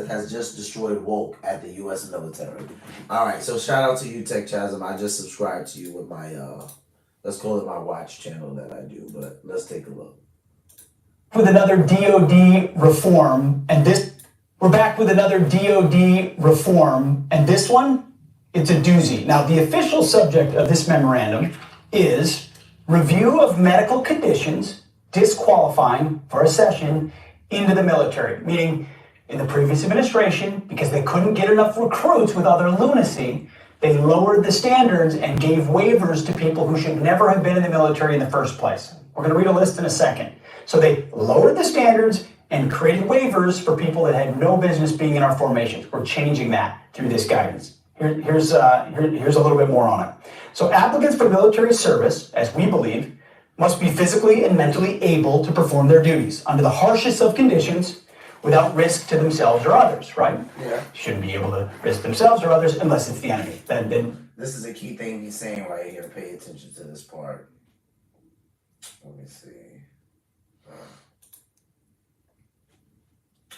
has just destroyed woke at the U.S. military. All right, so shout out to you, Tech Chasm. I just subscribed to you with my, let's call it my watch channel that I do, but let's take a look.
With another DOD reform, we're back with another DOD reform, and this one, it's a doozy. Now, the official subject of this memorandum is review of medical conditions disqualifying for accession into the military, meaning in the previous administration, because they couldn't get enough recruits with other lunacy, they lowered the standards and gave waivers to people who should never have been in the military in the first place. We're going to read a list in a second. So they lowered the standards and created waivers for people that had no business being in our formations. We're changing that through this guidance. Here's a little bit more on it. So applicants for military service, as we believe, must be physically and mentally able to perform their duties under the harshest of conditions without risk to themselves or others, right?
Yeah.
Shouldn't be able to risk themselves or others unless it's the enemy. Then
this is a key thing he's saying right here. Pay attention to this part. Let me see.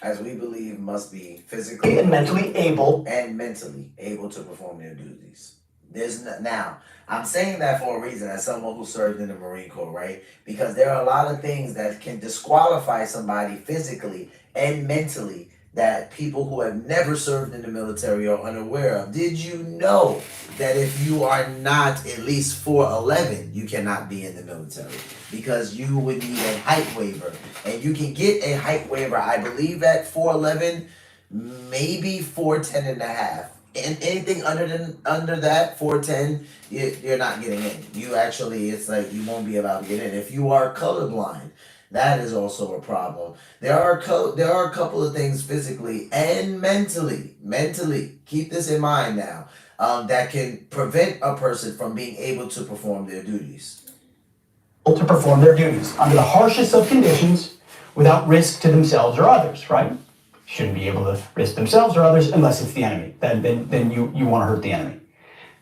As we believe, must be physically
and mentally able
to perform their duties. Now, I'm saying that for a reason, as someone who served in the Marine Corps, right? Because there are a lot of things that can disqualify somebody physically and mentally that people who have never served in the military are unaware of. Did you know that if you are not at least 4'11", you cannot be in the military? Because you would need a height waiver. And you can get a height waiver, I believe, at 4'11", maybe 4'10 and a half. And anything under that 4'10", you're not getting in. You actually, it's like you won't be allowed to get in. If you are colorblind, that is also a problem. There are a couple of things physically and mentally, keep this in mind now, that can prevent a person from being able to perform their duties.
To perform their duties under the harshest of conditions without risk to themselves or others, right? Shouldn't be able to risk themselves or others unless it's the enemy. Then you want to hurt the enemy.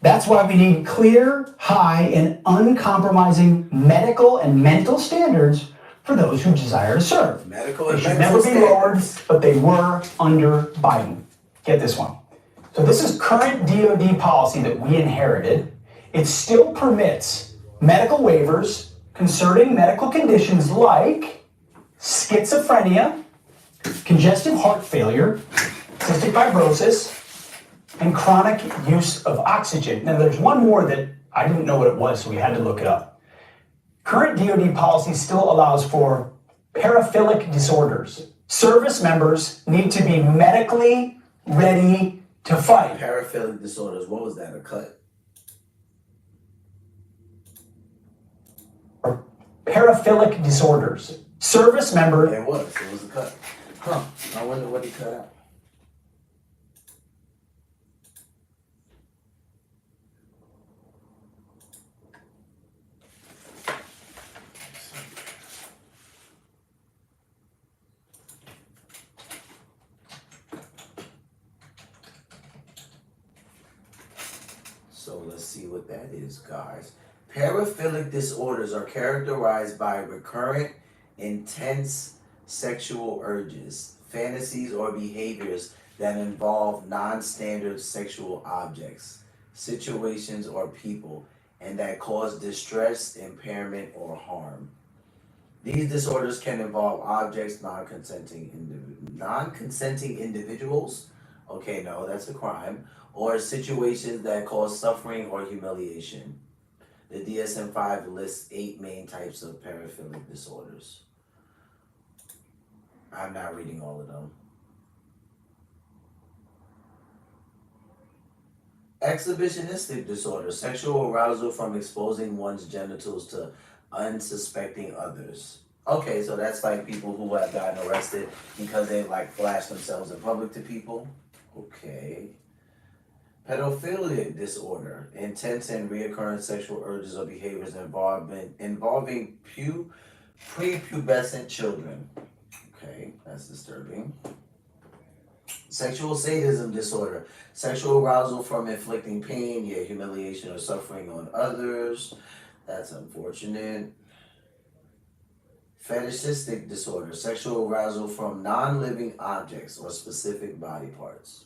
That's why we need clear, high, and uncompromising medical and mental standards for those who desire to serve. They should never be lowered, but they were under Biden. Get this one. So this is current DoD policy that we inherited. It still permits medical waivers concerning medical conditions like schizophrenia, congestive heart failure, cystic fibrosis, and chronic use of oxygen. Now there's one more that I didn't know what it was, so we had to look it up. Current DoD policy still allows for paraphilic disorders. Service members need to be medically ready to fight.
Paraphilic disorders, what was that, a cut?
Paraphilic disorders. Service member.
It was a cut. Huh, I wonder what he cut out. So let's see what that is, guys. Paraphilic disorders are characterized by recurrent, intense sexual urges, fantasies, or behaviors that involve non-standard sexual objects, situations, or people, and that cause distress, impairment, or harm. These disorders can involve objects, non-consenting individuals, okay, no, that's a crime, or situations that cause suffering or humiliation. The DSM-5 lists 8 main types of paraphilic disorders. I'm not reading all of them. Exhibitionistic disorder, sexual arousal from exposing one's genitals to unsuspecting others. Okay, so that's like people who have gotten arrested because they like flashed themselves in public to people. Okay. Pedophilia disorder, intense and reoccurring sexual urges or behaviors involving prepubescent children. Okay, that's disturbing. Sexual sadism disorder, sexual arousal from inflicting pain, humiliation or suffering on others. That's unfortunate. Fetishistic disorder, sexual arousal from non-living objects or specific body parts.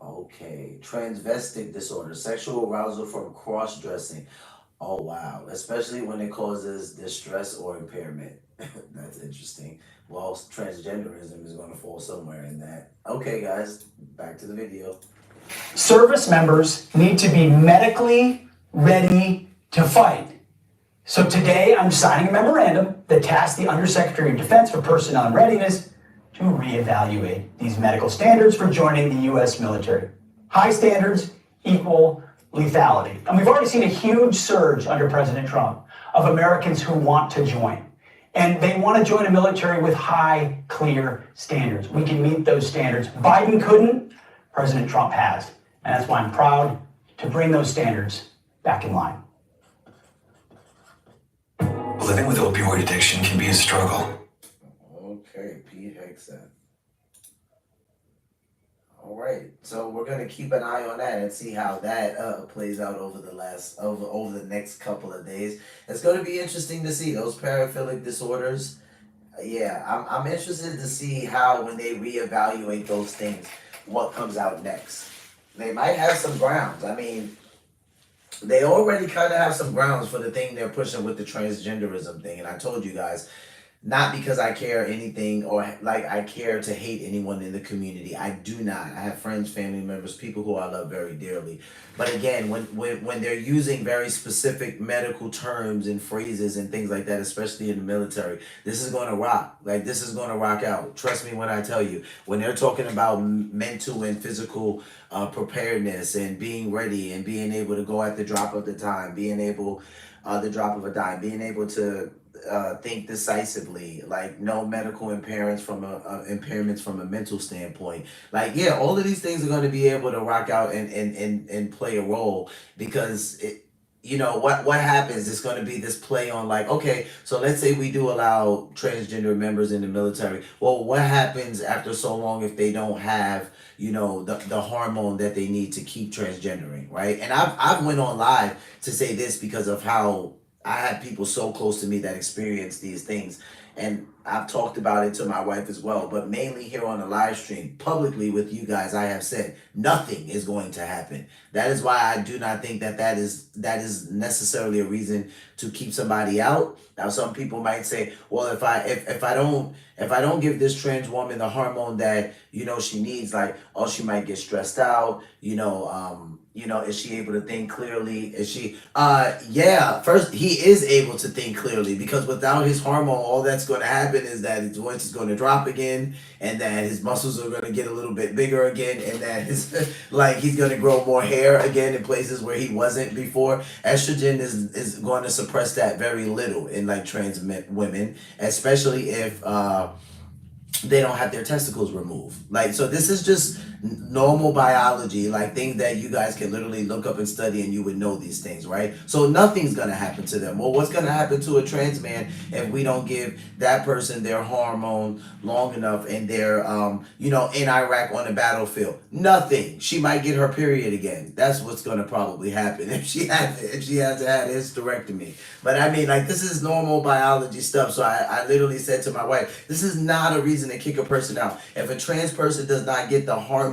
Okay, transvestic disorder, sexual arousal from cross-dressing. Oh wow, especially when it causes distress or impairment. That's interesting. Well, transgenderism is going to fall somewhere in that. Okay guys, back to the video.
Service members need to be medically ready to fight. So today I'm signing a memorandum that tasks the Undersecretary of Defense for Personnel and Readiness to reevaluate these medical standards for joining the U.S. military. High standards equal lethality. And we've already seen a huge surge under President Trump of Americans who want to join. And they want to join a military with high, clear standards. We can meet those standards. Biden couldn't, President Trump has. And that's why I'm proud to bring those standards back in line.
Living with opioid addiction can be a struggle.
Okay, Pete Hexen. All right, so we're gonna keep an eye on that and see how that plays out over the next couple of days. It's gonna be interesting to see those paraphilic disorders. Yeah, I'm interested to see how when they reevaluate those things, what comes out next. They might have some grounds. I mean, they already kind of have some grounds for the thing they're pushing with the transgenderism thing. And I told you guys, Not because I care anything or like I care to hate anyone in the community. I do not. I have friends, family members, people who I love very dearly. But again, when they're using very specific medical terms and phrases and things like that, especially in the military, this is going to rock. Like this is going to rock out. Trust me when I tell you. When they're talking about mental and physical preparedness and being ready and being able to go at the drop of the time, being able the drop of a dime, being able to think decisively, like no medical impairments from a mental standpoint. Like yeah, all of these things are going to be able to rock out and play a role because it. You know what happens is going to be this play on like okay, so let's say we do allow transgender members in the military. Well, what happens after so long if they don't have the hormone that they need to keep transgendering, right? And I've went on live to say this because of how I have people so close to me that experience these things. And I've talked about it to my wife as well, but mainly here on the live stream, publicly with you guys, I have said nothing is going to happen. That is why I do not think that is necessarily a reason to keep somebody out. Now, some people might say, well, if I don't give this trans woman the hormone that she needs, like, oh, she might get stressed out. Is she able to think clearly? Is she? Yeah. First, he is able to think clearly because without his hormone, all that's going to happen is that his voice is going to drop again, and that his muscles are going to get a little bit bigger again, and that his he's going to grow more hair again in places where he wasn't before. Estrogen is going to suppress that very little in like trans women, especially if they don't have their testicles removed. Like, so this is just normal biology, like things that you guys can literally look up and study and you would know these things, right? So nothing's gonna happen to them. Well, what's gonna happen to a trans man if we don't give that person their hormone long enough and they're, in Iraq on the battlefield? Nothing. She might get her period again. That's what's gonna probably happen if she has to have a hysterectomy. But I mean, like, this is normal biology stuff. So I literally said to my wife, this is not a reason to kick a person out. If a trans person does not get the hormone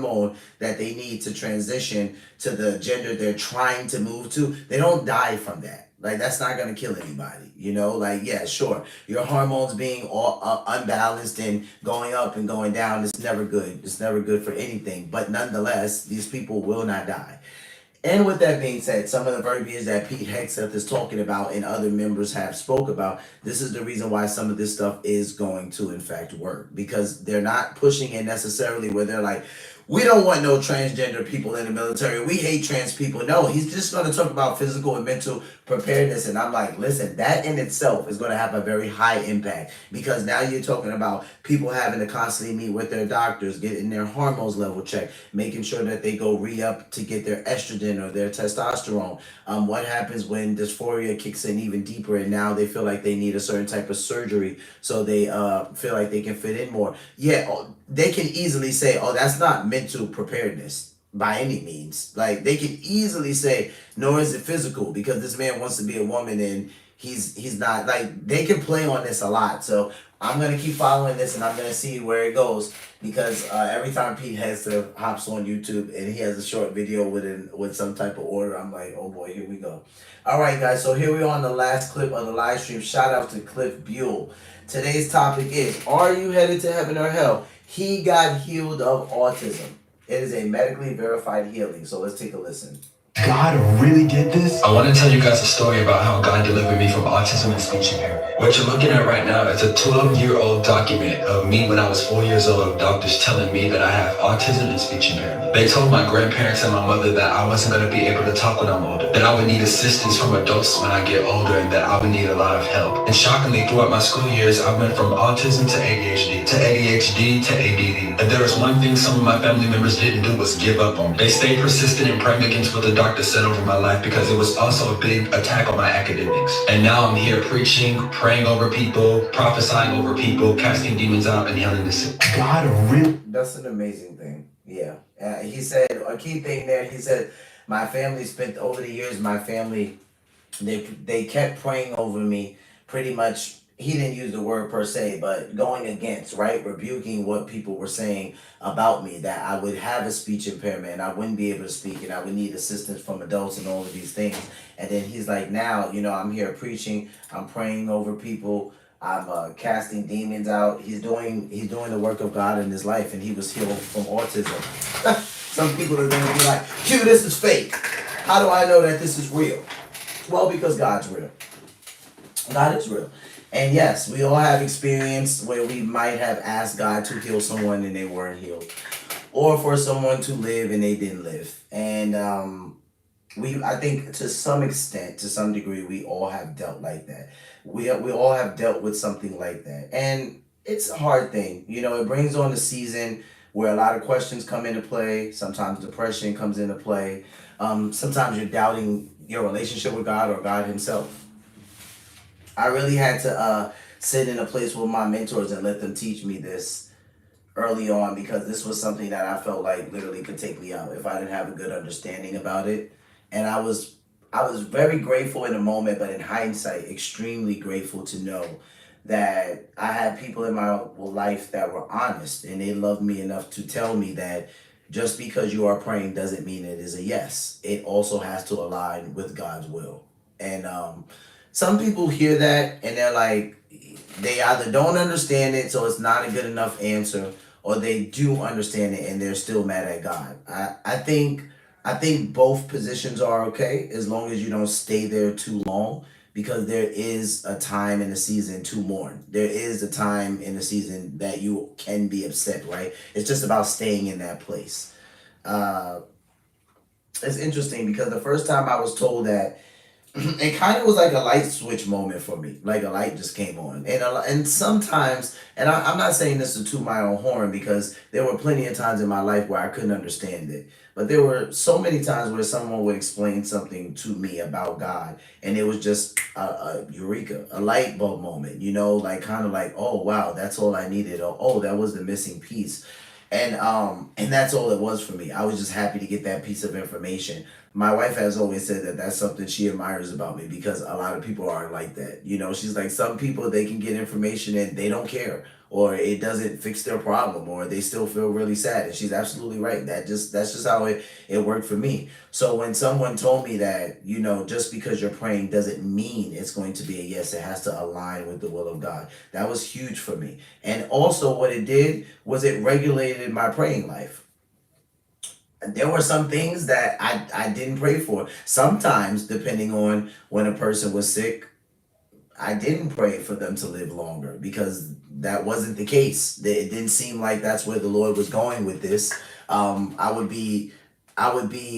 that they need to transition to the gender they're trying to move to, they don't die from that. Like, that's not going to kill anybody, Like, yeah, sure, your hormones being all unbalanced and going up and going down is never good. It's never good for anything. But nonetheless, these people will not die. And with that being said, some of the verbiage that Pete Hegseth is talking about and other members have spoke about, this is the reason why some of this stuff is going to in fact work. Because they're not pushing it necessarily where they're like, we don't want no transgender people in the military. We hate trans people. No, he's just going to talk about physical and mental preparedness. And I'm like, listen, that in itself is going to have a very high impact because now you're talking about people having to constantly meet with their doctors, getting their hormones level checked, making sure that they go re-up to get their estrogen or their testosterone. What happens when dysphoria kicks in even deeper and now they feel like they need a certain type of surgery so they feel like they can fit in more? Yeah, they can easily say, oh, that's not mental preparedness by any means. Like, they can easily say, nor is it physical because this man wants to be a woman and he's not. Like, they can play on this a lot. So I'm going to keep following this and I'm going to see where it goes because every time Pete hops on YouTube and he has a short video with some type of order, I'm like, oh boy, here we go. All right, guys, so here we are on the last clip of the live stream. Shout out to Cliff Buell. Today's topic is, are you headed to heaven or hell? He got healed of autism. It is a medically verified healing. So let's take a listen.
God really did this? I want to tell you guys a story about how God delivered me from autism and speech impairment. What you're looking at right now is a 12-year-old document of me when I was 4 years old, doctors telling me that I have autism and speech impairment. They told my grandparents and my mother that I wasn't going to be able to talk when I'm older, that I would need assistance from adults when I get older, and that I would need a lot of help. And shockingly, throughout my school years, I went from autism to ADHD, to ADD. And there was one thing some of my family members didn't do was give up on me. They stayed persistent and praying against what the doctor said over my life because it was also a big attack on my academics. And now I'm here preaching, praying over people, prophesying over people, casting demons out and healing the sick. God really...
That's an amazing thing. Yeah. He said, a key thing there, he said, my family spent, over the years, my family, they kept praying over me pretty much. He didn't use the word per se, but going against, right? Rebuking what people were saying about me, that I would have a speech impairment and I wouldn't be able to speak and I would need assistance from adults and all of these things. And then he's like, now, I'm here preaching, I'm praying over people, I'm casting demons out. He's doing the work of God in his life, and he was healed from autism. Some people are gonna be like, Q, this is fake. How do I know that this is real? Well, because God's real. God is real. And yes, we all have experience where we might have asked God to heal someone and they weren't healed. Or for someone to live and they didn't live. And I think to some extent, to some degree, we all have dealt like that. We all have dealt with something like that. And it's a hard thing. You know, it brings on the season where a lot of questions come into play. Sometimes depression comes into play. Sometimes you're doubting your relationship with God or God himself. I really had to sit in a place with my mentors and let them teach me this early on, because this was something that I felt like literally could take me out if I didn't have a good understanding about it. And I was very grateful in the moment, but in hindsight, extremely grateful to know that I had people in my life that were honest, and they loved me enough to tell me that just because you are praying doesn't mean it is a yes. It also has to align with God's will. And some people hear that and they're like, they either don't understand it, so it's not a good enough answer, or they do understand it and they're still mad at God. I think both positions are okay as long as you don't stay there too long, because there is a time in the season to mourn. There is a time in the season that you can be upset, right? It's just about staying in that place. It's interesting because the first time I was told that, it kind of was like a light switch moment for me. Like a light just came on. And sometimes, and I'm not saying this to toot my own horn, because there were plenty of times in my life where I couldn't understand it. But there were so many times where someone would explain something to me about God, and it was just a eureka, a light bulb moment, you know, like kind of like, oh wow, that's all I needed, or oh, that was the missing piece. And that's all it was for me. I was just happy to get that piece of information. My wife has always said that that's something she admires about me, because a lot of people aren't like that. You know, she's like, some people, they can get information and they don't care, or it doesn't fix their problem, or they still feel really sad. And she's absolutely right. That's just how it worked for me. So when someone told me that, you know, just because you're praying doesn't mean it's going to be a yes, it has to align with the will of God. That was huge for me. And also what it did was it regulated my praying life. There were some things that I didn't pray for. Sometimes, depending on when a person was sick, I didn't pray for them to live longer, because that wasn't the case. It didn't seem like that's where the Lord was going with this. I would be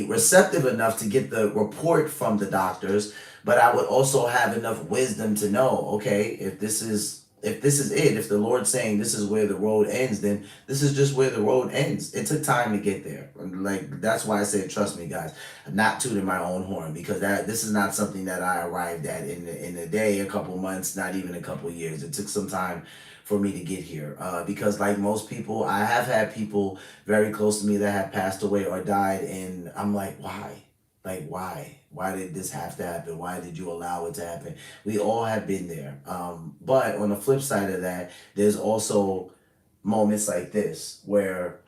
receptive enough to get the report from the doctors, but I would also have enough wisdom to know, okay, if this is it, if the Lord's saying this is where the road ends, then this is just where the road ends. It took time to get there. Like, that's why I said, trust me, guys, I'm not tooting my own horn, because this is not something that I arrived at in a day, a couple months, not even a couple years. It took some time for me to get here, because like most people, I have had people very close to me that have passed away or died, and I'm like, why? Like, why? Why did this have to happen? Why did you allow it to happen? We all have been there. But on the flip side of that, there's also moments like this where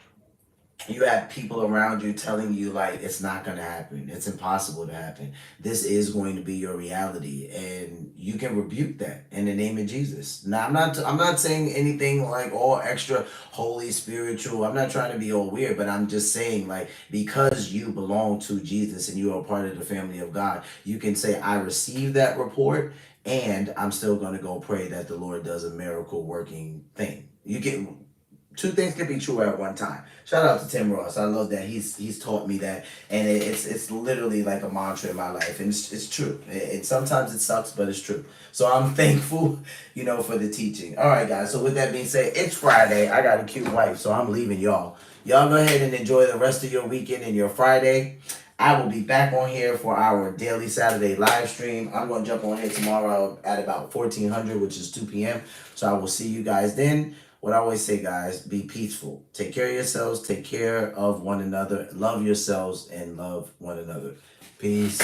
you have people around you telling you like it's not going to happen, it's impossible to happen, this is going to be your reality, and you can rebuke that in the name of Jesus. Now I'm not saying anything like all extra holy spiritual. I'm not trying to be all weird, but I'm just saying, like, because you belong to Jesus and you are part of the family of God, you can say, I received that report, and I'm still going to go pray that the Lord does a miracle working thing. You can two things can be true at one time. Shout out to Tim Ross. I love that he's taught me that, and it's literally like a mantra in my life, and it's true. And sometimes it sucks, but it's true. So I'm thankful, you know, for the teaching. All right, guys. So with that being said, it's Friday. I got a cute wife, so I'm leaving y'all. Y'all go ahead and enjoy the rest of your weekend and your Friday. I will be back on here for our daily Saturday live stream. I'm going to jump on here tomorrow at about 1400, which is 2 p.m. So I will see you guys then. What I always say, guys, be peaceful. Take care of yourselves. Take care of one another. Love yourselves and love one another. Peace.